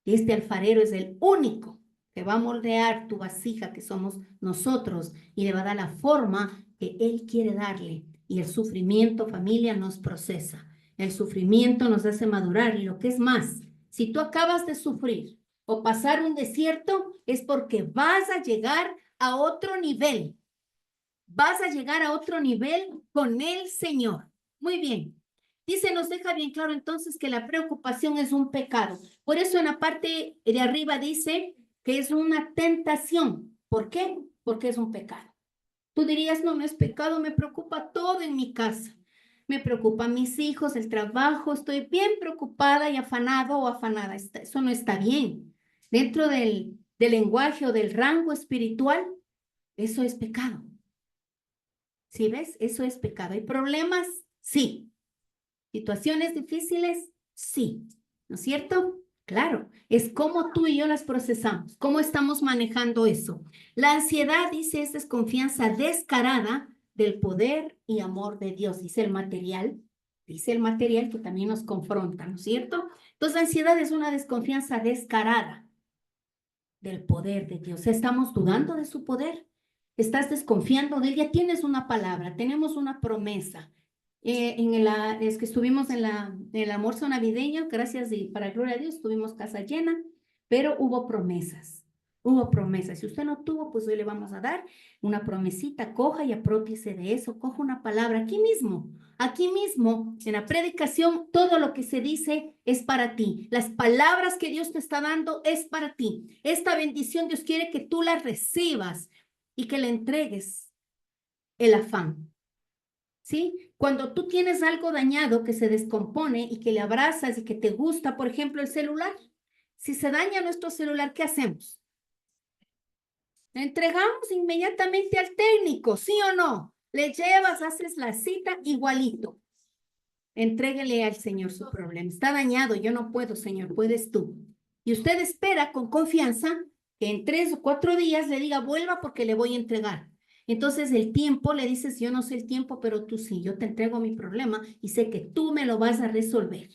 [SPEAKER 1] y este alfarero es el único que va a moldear tu vasija que somos nosotros y le va a dar la forma que Él quiere darle. Y el sufrimiento, familia, nos procesa. El sufrimiento nos hace madurar y lo que es más, si tú acabas de sufrir o pasar un desierto, es porque vas a llegar a otro nivel. Vas a llegar a otro nivel con el Señor. Muy bien. Dice, nos deja bien claro entonces que la preocupación es un pecado. Por eso en la parte de arriba dice que es una tentación. ¿Por qué? Porque es un pecado. Tú dirías, no, no es pecado, me preocupa todo en mi casa. Me preocupan mis hijos, el trabajo, estoy bien preocupada y afanado o afanada. Eso no está bien. Dentro del lenguaje o del rango espiritual, eso es pecado. ¿Sí ves? Eso es pecado. ¿Hay problemas? Sí. ¿Situaciones difíciles? Sí. ¿No es cierto? Claro. Es cómo tú y yo las procesamos. ¿Cómo estamos manejando eso? La ansiedad, dice, es desconfianza descarada del poder y amor de Dios. Dice el material. Dice el material que también nos confronta, ¿no es cierto? Entonces, la ansiedad es una desconfianza descarada del poder de Dios. ¿Estamos dudando de su poder? ¿Estás desconfiando de él? Ya tienes una palabra, tenemos una promesa. Es que estuvimos en el almuerzo navideño, gracias y para gloria a Dios, tuvimos casa llena, pero hubo promesas. Hubo promesas. Si usted no tuvo, pues hoy le vamos a dar una promesita. Coja y apropiese de eso. Coja una palabra aquí mismo. Aquí mismo, en la predicación, todo lo que se dice es para ti. Las palabras que Dios te está dando es para ti. Esta bendición Dios quiere que tú la recibas y que le entregues el afán. ¿Sí? Cuando tú tienes algo dañado que se descompone y que le abrazas y que te gusta, por ejemplo, el celular. Si se daña nuestro celular, ¿qué hacemos? Le entregamos inmediatamente al técnico, ¿sí o no? Le llevas, haces la cita igualito. Entréguele al Señor su problema. Está dañado, yo no puedo, Señor, puedes tú. Y usted espera con confianza que en 3 o 4 días le diga, vuelva porque le voy a entregar. Entonces el tiempo, le dices, yo no sé el tiempo, pero tú sí, yo te entrego mi problema y sé que tú me lo vas a resolver.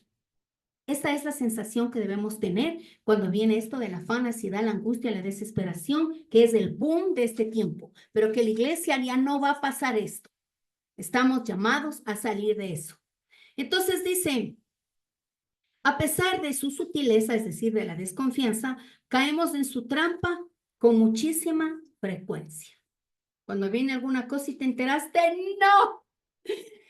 [SPEAKER 1] Esta es la sensación que debemos tener cuando viene esto de la afán, la ansiedad, la angustia, la desesperación, que es el boom de este tiempo. Pero que la iglesia ya no va a pasar esto. Estamos llamados a salir de eso. Entonces dice, a pesar de su sutileza, es decir, de la desconfianza, caemos en su trampa con muchísima frecuencia. Cuando viene alguna cosa y te enteraste,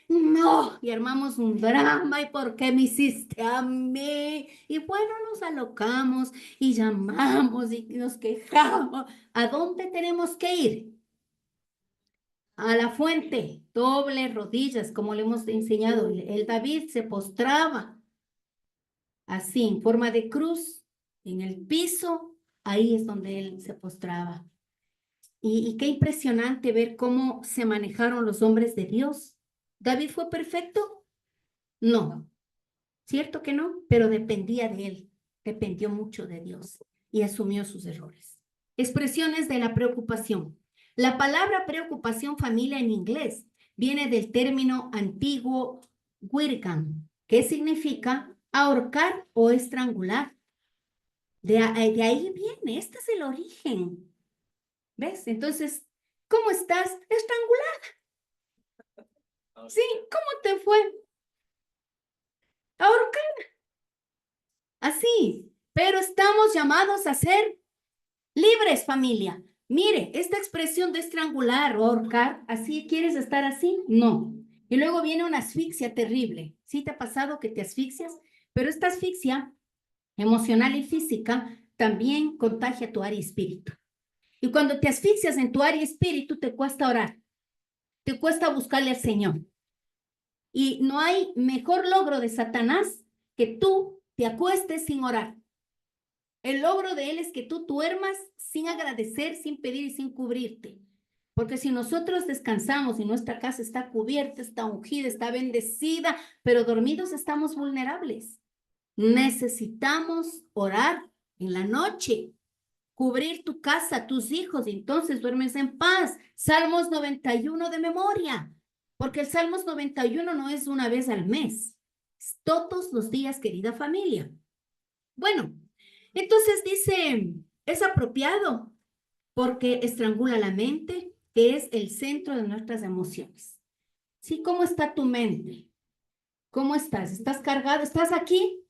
[SPEAKER 1] no, y armamos un drama, ¿y por qué me hiciste a mí? Y bueno, nos alocamos y llamamos y nos quejamos. ¿A dónde tenemos que ir? A la fuente, doble rodillas, como le hemos enseñado. El David se postraba así, en forma de cruz, en el piso, ahí es donde él se postraba. Y qué impresionante ver cómo se manejaron los hombres de Dios. ¿David fue perfecto? No, cierto que no, pero dependía de él, dependió mucho de Dios y asumió sus errores. Expresiones de la preocupación. La palabra preocupación, familia, en inglés viene del término antiguo wirgan, que significa ahorcar o estrangular. De ahí viene, este es el origen. ¿Ves? Entonces, ¿cómo estás? Estrangulada. Sí, ¿cómo te fue? Ahorcada. Así. Pero estamos llamados a ser libres, familia. Mire, esta expresión de estrangular o ahorcar, ¿así quieres estar así? No. Y luego viene una asfixia terrible. ¿Sí te ha pasado que te asfixias? Pero esta asfixia emocional y física también contagia tu área espíritu. Y cuando te asfixias en tu área espíritu, te cuesta orar, te cuesta buscarle al Señor. Y no hay mejor logro de Satanás que tú te acuestes sin orar. El logro de él es que tú duermas sin agradecer, sin pedir y sin cubrirte. Porque si nosotros descansamos y nuestra casa está cubierta, está ungida, está bendecida, pero dormidos estamos vulnerables. Necesitamos orar en la noche, cubrir tu casa, tus hijos, y entonces duermes en paz. Salmos 91 de memoria, porque el Salmos 91 no es una vez al mes, es todos los días, querida familia. Bueno, entonces dice, es apropiado porque estrangula la mente, que es el centro de nuestras emociones. ¿Sí? ¿Cómo está tu mente? ¿Cómo estás? ¿Estás cargado? ¿Estás aquí?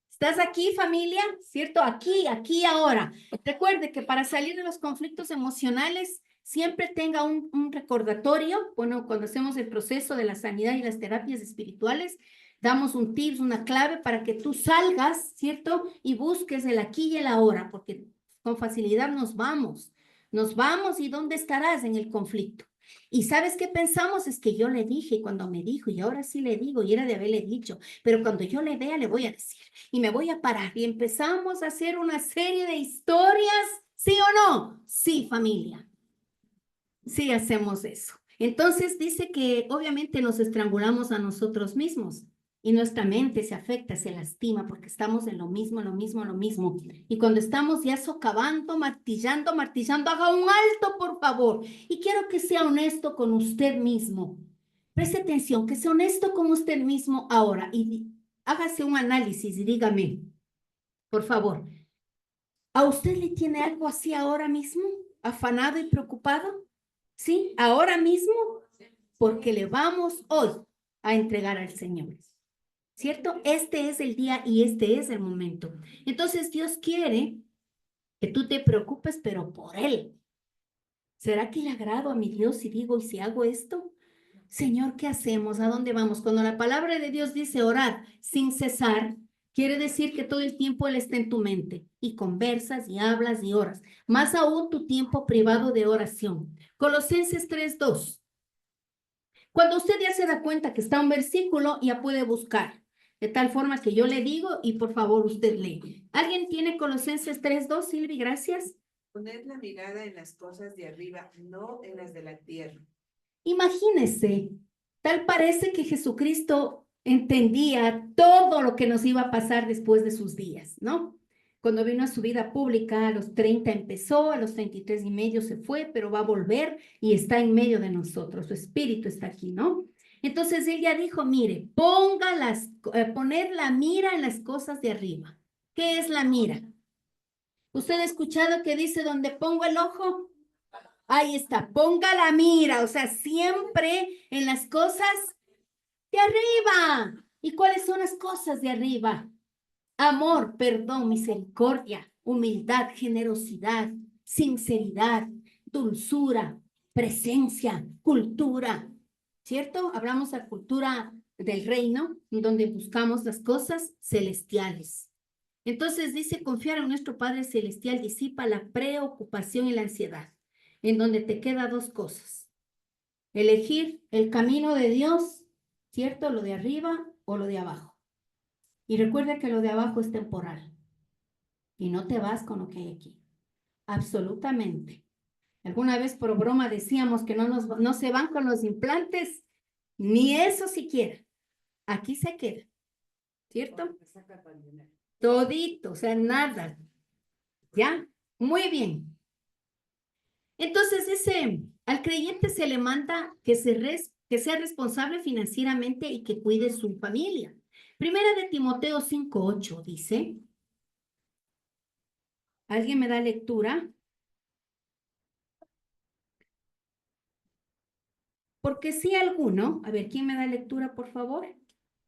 [SPEAKER 1] ¿Estás aquí, familia? ¿Cierto? Aquí, ahora. Recuerde que para salir de los conflictos emocionales, siempre tenga un recordatorio. Bueno, cuando hacemos el proceso de la sanidad y las terapias espirituales, damos un tips, una clave para que tú salgas, ¿cierto? Y busques el aquí y el ahora, porque con facilidad nos vamos. Nos vamos y ¿dónde estarás en el conflicto? Y ¿sabes qué pensamos? Es que yo le dije cuando me dijo y ahora sí le digo y era de haberle dicho, pero cuando yo le vea le voy a decir y me voy a parar y empezamos a hacer una serie de historias, ¿sí o no? Sí, familia, sí hacemos eso. Entonces dice que obviamente nos estrangulamos a nosotros mismos y nuestra mente se afecta, se lastima porque estamos en lo mismo, lo mismo, lo mismo. Y cuando estamos ya socavando, martillando, haga un alto, por favor. Y quiero que sea honesto con usted mismo. Preste atención, que sea honesto con usted mismo ahora y hágase un análisis y dígame, por favor, ¿a usted le tiene algo así ahora mismo? ¿Afanado y preocupado? ¿Sí? Ahora mismo, porque le vamos hoy a entregar al Señor. ¿Cierto? Este es el día y este es el momento. Entonces Dios quiere que tú te preocupes, pero por Él. ¿Será que le agrado a mi Dios si digo y si hago esto? Señor, ¿qué hacemos? ¿A dónde vamos? Cuando la palabra de Dios dice orar sin cesar, quiere decir que todo el tiempo Él está en tu mente y conversas y hablas y oras. Más aún tu tiempo privado de oración. Colosenses 3:2. Cuando usted ya se da cuenta que está un versículo, ya puede buscar. De tal forma que yo le digo y por favor usted lee. ¿Alguien tiene Colosenses 3:2, Silvi? Gracias.
[SPEAKER 7] Poned la mirada en las cosas de arriba, no en las de la tierra.
[SPEAKER 1] Imagínese, tal parece que Jesucristo entendía todo lo que nos iba a pasar después de sus días, ¿no? Cuando vino a su vida pública, a los 30 empezó, a los 33 y medio se fue, pero va a volver y está en medio de nosotros, su espíritu está aquí, ¿no? Entonces él ya dijo, mire, poner la mira en las cosas de arriba. ¿Qué es la mira? ¿Usted ha escuchado que dice donde pongo el ojo? Ahí está, ponga la mira, o sea, siempre en las cosas de arriba. ¿Y cuáles son las cosas de arriba? Amor, perdón, misericordia, humildad, generosidad, sinceridad, dulzura, presencia, cultura. ¿Cierto? Hablamos de cultura del reino, donde buscamos las cosas celestiales. Entonces dice, confiar en nuestro Padre Celestial disipa la preocupación y la ansiedad, en donde te queda dos cosas. Elegir el camino de Dios, ¿cierto? Lo de arriba o lo de abajo. Y recuerda que lo de abajo es temporal. Y no te vas con lo que hay aquí. Absolutamente. Alguna vez por broma decíamos que no se van con los implantes, ni eso siquiera. Aquí se queda. ¿Cierto? Todito, o sea, nada. ¿Ya? Muy bien. Entonces dice, al creyente se le manda que sea responsable financieramente y que cuide su familia. Primera de Timoteo 5:8 dice, ¿alguien me da lectura? Porque si alguno, a ver, ¿quién me da lectura, por favor?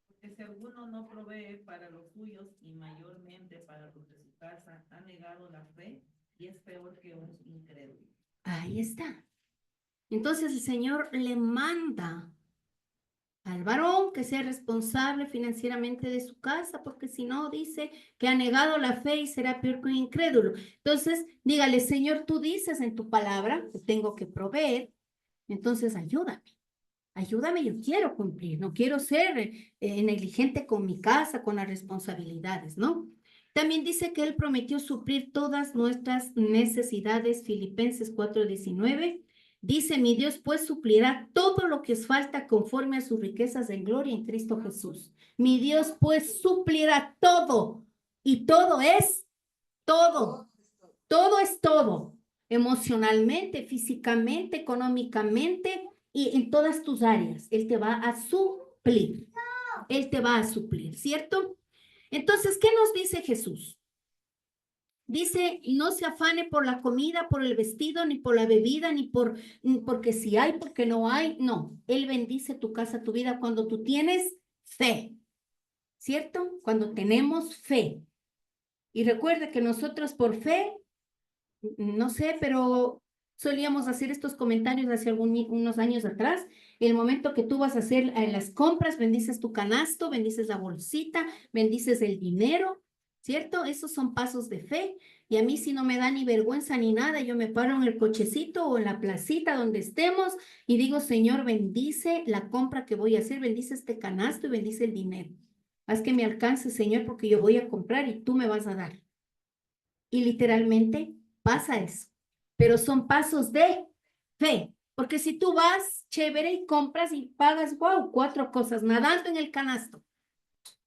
[SPEAKER 4] Porque si alguno no provee para los suyos y mayormente para los de su casa, ha negado la fe y es peor que un incrédulo.
[SPEAKER 1] Ahí está. Entonces el Señor le manda al varón que sea responsable financieramente de su casa, porque si no, dice que ha negado la fe y será peor que un incrédulo. Entonces, dígale, Señor, tú dices en tu palabra que tengo que proveer, entonces ayúdame. Ayúdame, yo quiero cumplir, no quiero ser negligente con mi casa, con las responsabilidades, ¿no? También dice que Él prometió suplir todas nuestras necesidades, Filipenses 4:19. Dice, mi Dios pues suplirá todo lo que os falta conforme a sus riquezas en gloria en Cristo Jesús. Mi Dios pues suplirá todo, y todo es todo. Todo es todo, emocionalmente, físicamente, económicamente y en todas tus áreas. Él te va a suplir. Él te va a suplir, ¿cierto? Entonces, ¿qué nos dice Jesús? Dice, no se afane por la comida, por el vestido, ni por la bebida, porque si hay, porque no hay. No, Él bendice tu casa, tu vida cuando tú tienes fe, ¿cierto? Cuando tenemos fe. Y recuerda que nosotros por fe no sé, pero solíamos hacer estos comentarios hace unos años atrás. El momento que tú vas a hacer las compras, bendices tu canasto, bendices la bolsita, bendices el dinero, ¿cierto? Esos son pasos de fe. Y a mí si no me da ni vergüenza ni nada, yo me paro en el cochecito o en la placita donde estemos y digo, Señor, bendice la compra que voy a hacer, bendice este canasto y bendice el dinero. Haz que me alcance, Señor, porque yo voy a comprar y tú me vas a dar. Y literalmente pasa eso, pero son pasos de fe, porque si tú vas chévere y compras y pagas, wow, 4 cosas nadando en el canasto,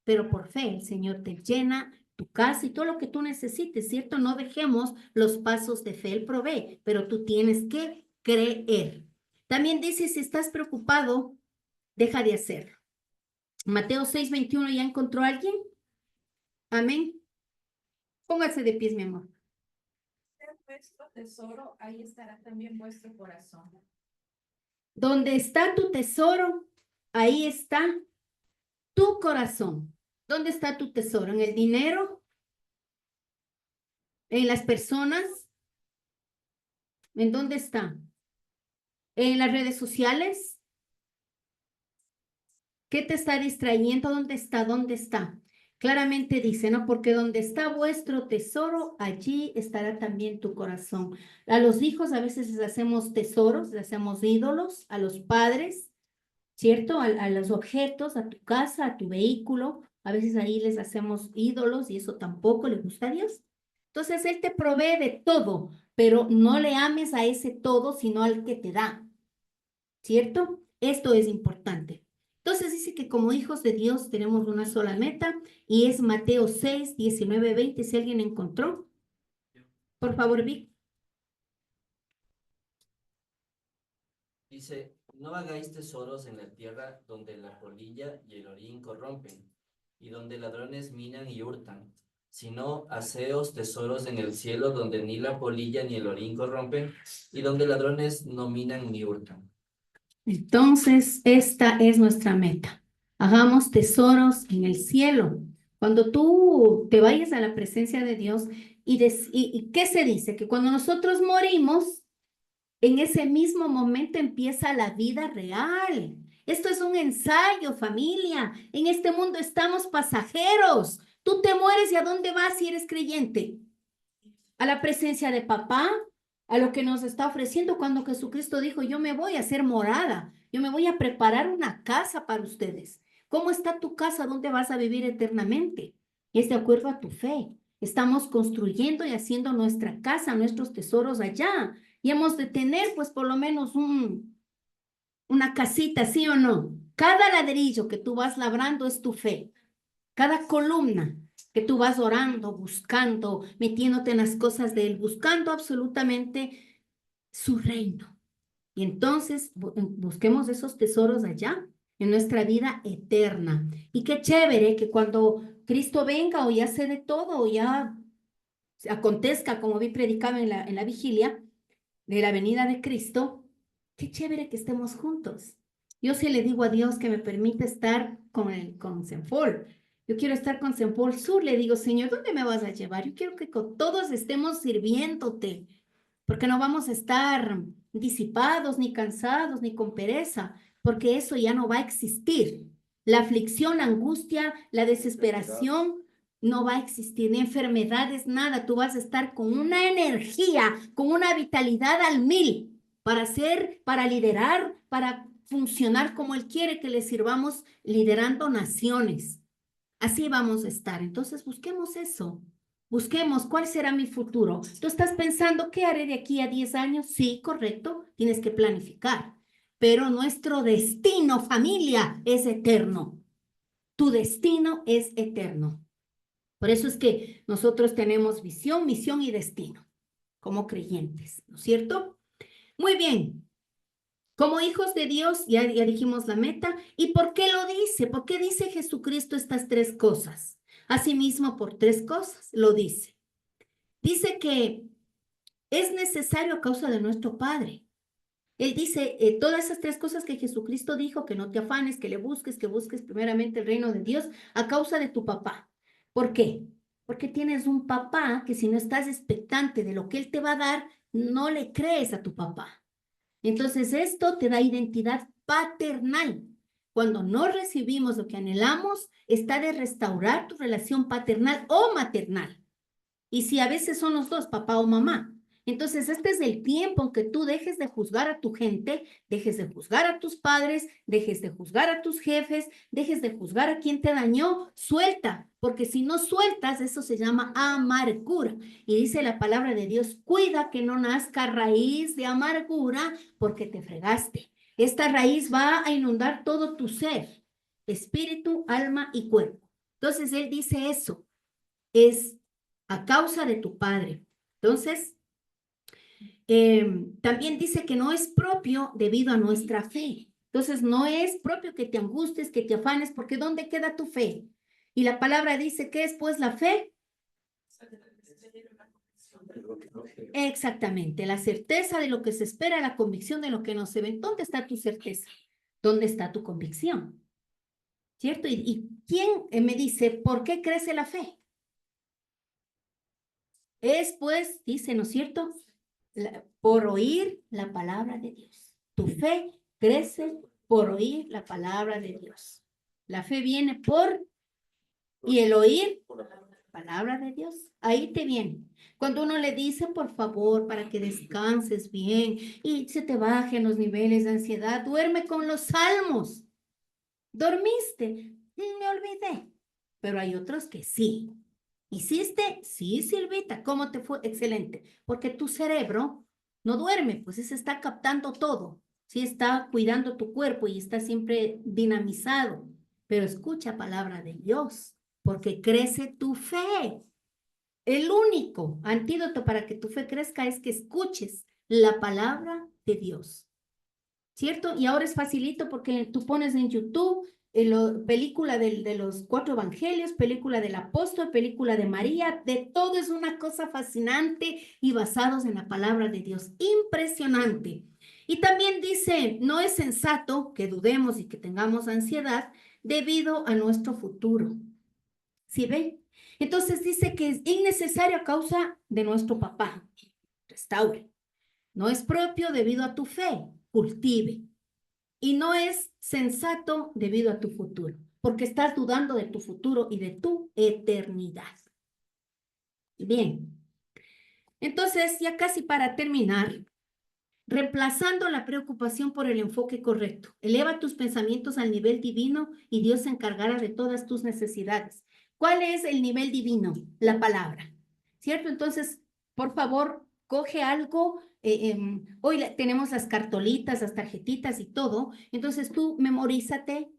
[SPEAKER 1] pero por fe el Señor te llena tu casa y todo lo que tú necesites, ¿cierto? No dejemos los pasos de fe, Él provee, pero tú tienes que creer. También dice, si estás preocupado, deja de hacerlo. Mateo 6:21, ¿ya encontró a alguien? Amén. Póngase de pies, mi amor.
[SPEAKER 7] Vuestro tesoro, ahí estará también vuestro corazón.
[SPEAKER 1] Donde está tu tesoro, ahí está tu corazón. ¿Dónde está tu tesoro? ¿En el dinero? ¿En las personas? ¿En dónde está? ¿En las redes sociales? ¿Qué te está distrayendo? ¿Dónde está? ¿Dónde está? Claramente dice, ¿no? Porque donde está vuestro tesoro, allí estará también tu corazón. A los hijos a veces les hacemos tesoros, les hacemos ídolos, a los padres, ¿cierto? A los objetos, a tu casa, a tu vehículo. A veces ahí les hacemos ídolos y eso tampoco le gusta a Dios. Entonces, Él te provee de todo, pero no le ames a ese todo, sino al que te da, ¿cierto? Esto es importante. Entonces dice que como hijos de Dios tenemos una sola meta y es Mateo 6:19-20. Si alguien encontró, por favor, Vic.
[SPEAKER 2] Dice, no hagáis tesoros en la tierra donde la polilla y el orín corrompen, y donde ladrones minan y hurtan, sino haceos tesoros en el cielo donde ni la polilla ni el orín corrompen, y donde ladrones no minan ni hurtan.
[SPEAKER 1] Entonces, esta es nuestra meta. Hagamos tesoros en el cielo. Cuando tú te vayas a la presencia de Dios y ¿qué se dice? Que cuando nosotros morimos, en ese mismo momento empieza la vida real. Esto es un ensayo, familia. En este mundo estamos pasajeros. Tú te mueres y ¿a dónde vas si eres creyente? A la presencia de papá, a lo que nos está ofreciendo cuando Jesucristo dijo, yo me voy a hacer morada, yo me voy a preparar una casa para ustedes. ¿Cómo está tu casa? ¿Dónde vas a vivir eternamente? Es de acuerdo a tu fe. Estamos construyendo y haciendo nuestra casa, nuestros tesoros allá. Y hemos de tener, pues, por lo menos una casita, ¿sí o no? Cada ladrillo que tú vas labrando es tu fe. Cada columna que tú vas orando, buscando, metiéndote en las cosas de Él, buscando absolutamente su reino. Y entonces busquemos esos tesoros allá, en nuestra vida eterna. Y qué chévere que cuando Cristo venga o ya se de todo o ya acontezca, como vi predicado en la vigilia de la venida de Cristo, qué chévere que estemos juntos. Yo sí le digo a Dios que me permite estar con Senfol. Yo quiero estar con Senfol Sur. Le digo, Señor, ¿dónde me vas a llevar? Yo quiero que con todos estemos sirviéndote, porque no vamos a estar disipados, ni cansados, ni con pereza, porque eso ya no va a existir. La aflicción, la angustia, la desesperación no va a existir, ni enfermedades, nada. Tú vas a estar con una energía, con una vitalidad al 1000 para hacer, para liderar, para funcionar como Él quiere que le sirvamos liderando naciones. Así vamos a estar. Entonces busquemos eso. Busquemos cuál será mi futuro. ¿Tú estás pensando qué haré de aquí a 10 años? Sí, correcto. Tienes que planificar. Pero nuestro destino, familia, es eterno. Tu destino es eterno. Por eso es que nosotros tenemos visión, misión y destino como creyentes, ¿no es cierto? Muy bien. Como hijos de Dios, ya dijimos la meta. ¿Y por qué lo dice? ¿Por qué dice Jesucristo estas 3 cosas? Asimismo, por 3 cosas lo dice. Dice que es necesario a causa de nuestro Padre. Él dice todas esas 3 cosas que Jesucristo dijo, que no te afanes, que busques primeramente el reino de Dios a causa de tu papá. ¿Por qué? Porque tienes un papá que si no estás expectante de lo que Él te va a dar, no le crees a tu papá. Entonces esto te da identidad paternal. Cuando no recibimos lo que anhelamos, está de restaurar tu relación paternal o maternal. Y si a veces son los dos, papá o mamá. Entonces este es el tiempo en que tú dejes de juzgar a tu gente, dejes de juzgar a tus padres, dejes de juzgar a tus jefes, dejes de juzgar a quien te dañó. Suelta, porque si no sueltas, eso se llama amargura. Y dice la palabra de Dios, cuida que no nazca raíz de amargura porque te fregaste. Esta raíz va a inundar todo tu ser, espíritu, alma y cuerpo. Entonces él dice eso, es a causa de tu padre. Entonces, también dice que no es propio debido a nuestra fe. Entonces, no es propio que te angusties, que te afanes, porque ¿dónde queda tu fe? Y la palabra dice, ¿qué es pues la fe? Exactamente, la certeza de lo que se espera, la convicción de lo que no se ve. ¿Dónde está tu certeza? ¿Dónde está tu convicción? ¿Cierto? ¿Y quién me dice, por qué crece la fe? Es pues, dice, ¿no es cierto? Por oír la palabra de Dios. Tu fe crece por oír la palabra de Dios. La fe viene por, y el oír la palabra de Dios. Ahí te viene. Cuando uno le dice, por favor, para que descanses bien y se te bajen los niveles de ansiedad, duerme con los salmos. ¿Dormiste? Me olvidé. Pero hay otros que sí. ¿Hiciste? Sí, Silvita. ¿Cómo te fue? Excelente. Porque tu cerebro no duerme, pues se está captando todo. Sí está cuidando tu cuerpo y está siempre dinamizado. Pero escucha palabra de Dios, porque crece tu fe. El único antídoto para que tu fe crezca es que escuches la palabra de Dios. ¿Cierto? Y ahora es facilito porque tú pones en YouTube película de los 4 evangelios, película del apóstol, película de María, de todo es una cosa fascinante y basados en la palabra de Dios. Impresionante. Y también dice, no es sensato que dudemos y que tengamos ansiedad debido a nuestro futuro. ¿Sí ven? Entonces dice que es innecesario a causa de nuestro papá. Restaure. No es propio debido a tu fe. Cultive. Y no es sensato debido a tu futuro, porque estás dudando de tu futuro y de tu eternidad. Bien, entonces ya casi para terminar, reemplazando la preocupación por el enfoque correcto, eleva tus pensamientos al nivel divino y Dios se encargará de todas tus necesidades. ¿Cuál es el nivel divino? La palabra, ¿cierto? Entonces, por favor, coge algo. Hoy tenemos las cartolitas, las tarjetitas y todo. Entonces tú memorízate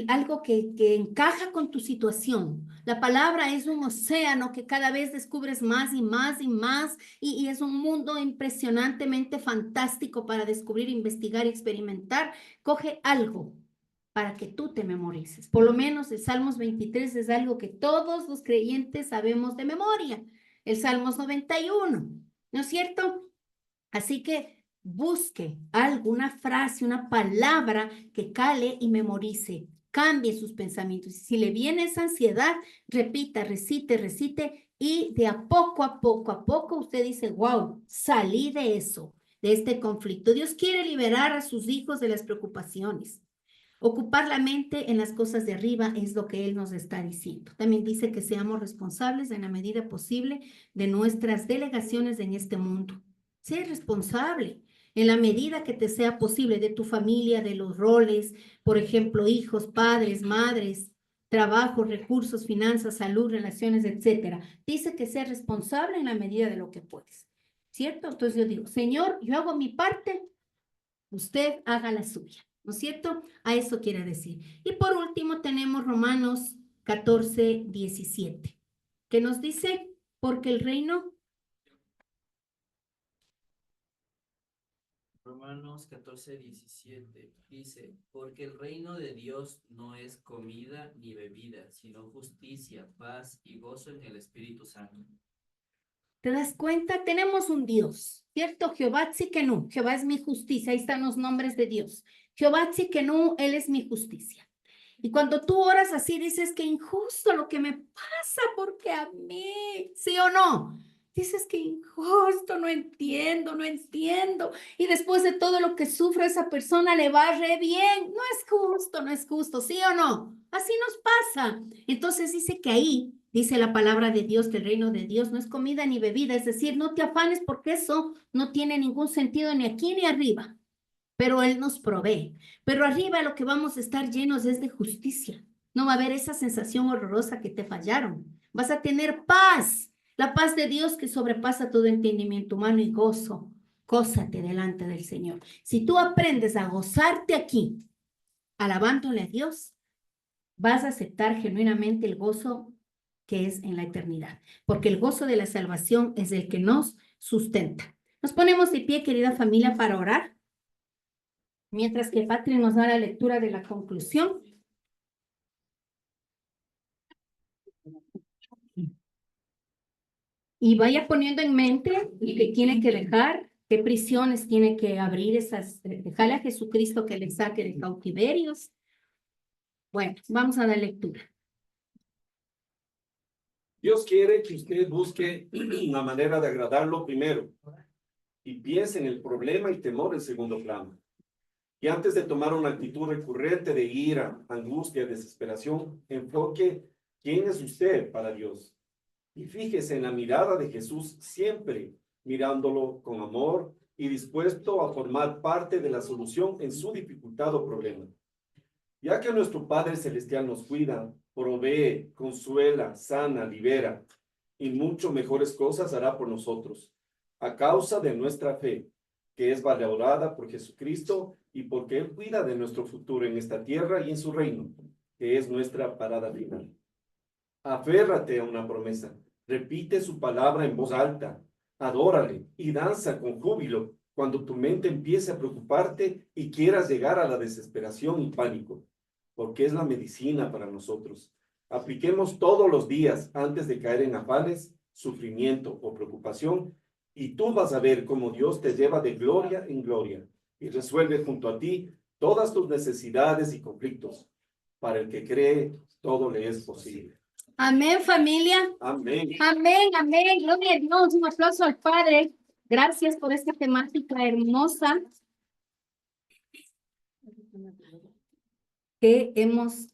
[SPEAKER 1] algo que encaja con tu situación. La palabra es un océano que cada vez descubres más y más y más y es un mundo impresionantemente fantástico para descubrir, investigar y experimentar. Coge algo para que tú te memorices. Por lo menos el Salmos 23 es algo que todos los creyentes sabemos de memoria. El Salmos 91, ¿no es cierto? Así que busque alguna frase, una palabra que cale y memorice. Cambie sus pensamientos. Si le viene esa ansiedad, repita, recite, recite y de a poco usted dice, wow, salí de eso, de este conflicto. Dios quiere liberar a sus hijos de las preocupaciones. Ocupar la mente en las cosas de arriba es lo que Él nos está diciendo. También dice que seamos responsables en la medida posible de nuestras delegaciones en este mundo. Sé responsable en la medida que te sea posible de tu familia, de los roles, por ejemplo, hijos, padres, madres, trabajo, recursos, finanzas, salud, relaciones, etcétera. Dice que sea responsable en la medida de lo que puedes, ¿cierto? Entonces yo digo, Señor, yo hago mi parte, usted haga la suya, ¿no es cierto? A eso quiere decir. Y por último tenemos Romanos 14, 17, que nos dice, porque el reino...
[SPEAKER 2] Romanos 14, 17 dice, porque el reino de Dios no es comida ni bebida, sino justicia, paz y gozo en el Espíritu Santo.
[SPEAKER 1] ¿Te das cuenta? Tenemos un Dios, ¿cierto? Jehová Tzidkenu, Jehová es mi justicia, ahí están los nombres de Dios. Jehová Tzidkenu, Él es mi justicia. Y cuando tú oras así, dices que injusto lo que me pasa, porque a mí, ¿sí o no? Dices que injusto, no entiendo, no entiendo. Y después de todo lo que sufre esa persona, le va re bien. No es justo, ¿sí o no? Así nos pasa. Entonces dice que ahí, dice la palabra de Dios, que el reino de Dios no es comida ni bebida. Es decir, no te afanes porque eso no tiene ningún sentido ni aquí ni arriba. Pero Él nos provee. Pero arriba lo que vamos a estar llenos es de justicia. No va a haber esa sensación horrorosa que te fallaron. Vas a tener paz, la paz de Dios que sobrepasa todo entendimiento humano y gozo. Gózate delante del Señor. Si tú aprendes a gozarte aquí, alabándole a Dios, vas a aceptar genuinamente el gozo que es en la eternidad. Porque el gozo de la salvación es el que nos sustenta. Nos ponemos de pie, querida familia, para orar. Mientras que Patri nos da la lectura de la conclusión. Y vaya poniendo en mente lo que tiene que dejar, qué prisiones tiene que abrir dejarle a Jesucristo que le saque de cautiverios. Bueno, vamos a la lectura.
[SPEAKER 5] Dios quiere que usted busque una manera de agradarlo primero y piense en el problema y temor en segundo plano. Y antes de tomar una actitud recurrente de ira, angustia, desesperación, enfoque quién es usted para Dios. Y fíjese en la mirada de Jesús siempre, mirándolo con amor y dispuesto a formar parte de la solución en su dificultad o problema. Ya que nuestro Padre Celestial nos cuida, provee, consuela, sana, libera, y mucho mejores cosas hará por nosotros, a causa de nuestra fe, que es valorada por Jesucristo y porque Él cuida de nuestro futuro en esta tierra y en su reino, que es nuestra parada final. Aférrate a una promesa, repite su palabra en voz alta, adórale y danza con júbilo cuando tu mente empiece a preocuparte y quieras llegar a la desesperación y pánico, porque es la medicina para nosotros. Apliquemos todos los días antes de caer en afanes, sufrimiento o preocupación, y tú vas a ver cómo Dios te lleva de gloria en gloria y resuelve junto a ti todas tus necesidades y conflictos. Para el que cree, todo le es posible.
[SPEAKER 1] Amén, familia.
[SPEAKER 5] Amén.
[SPEAKER 1] Amén, amén. Gloria a Dios. Un aplauso al Padre. Gracias por esta temática hermosa que hemos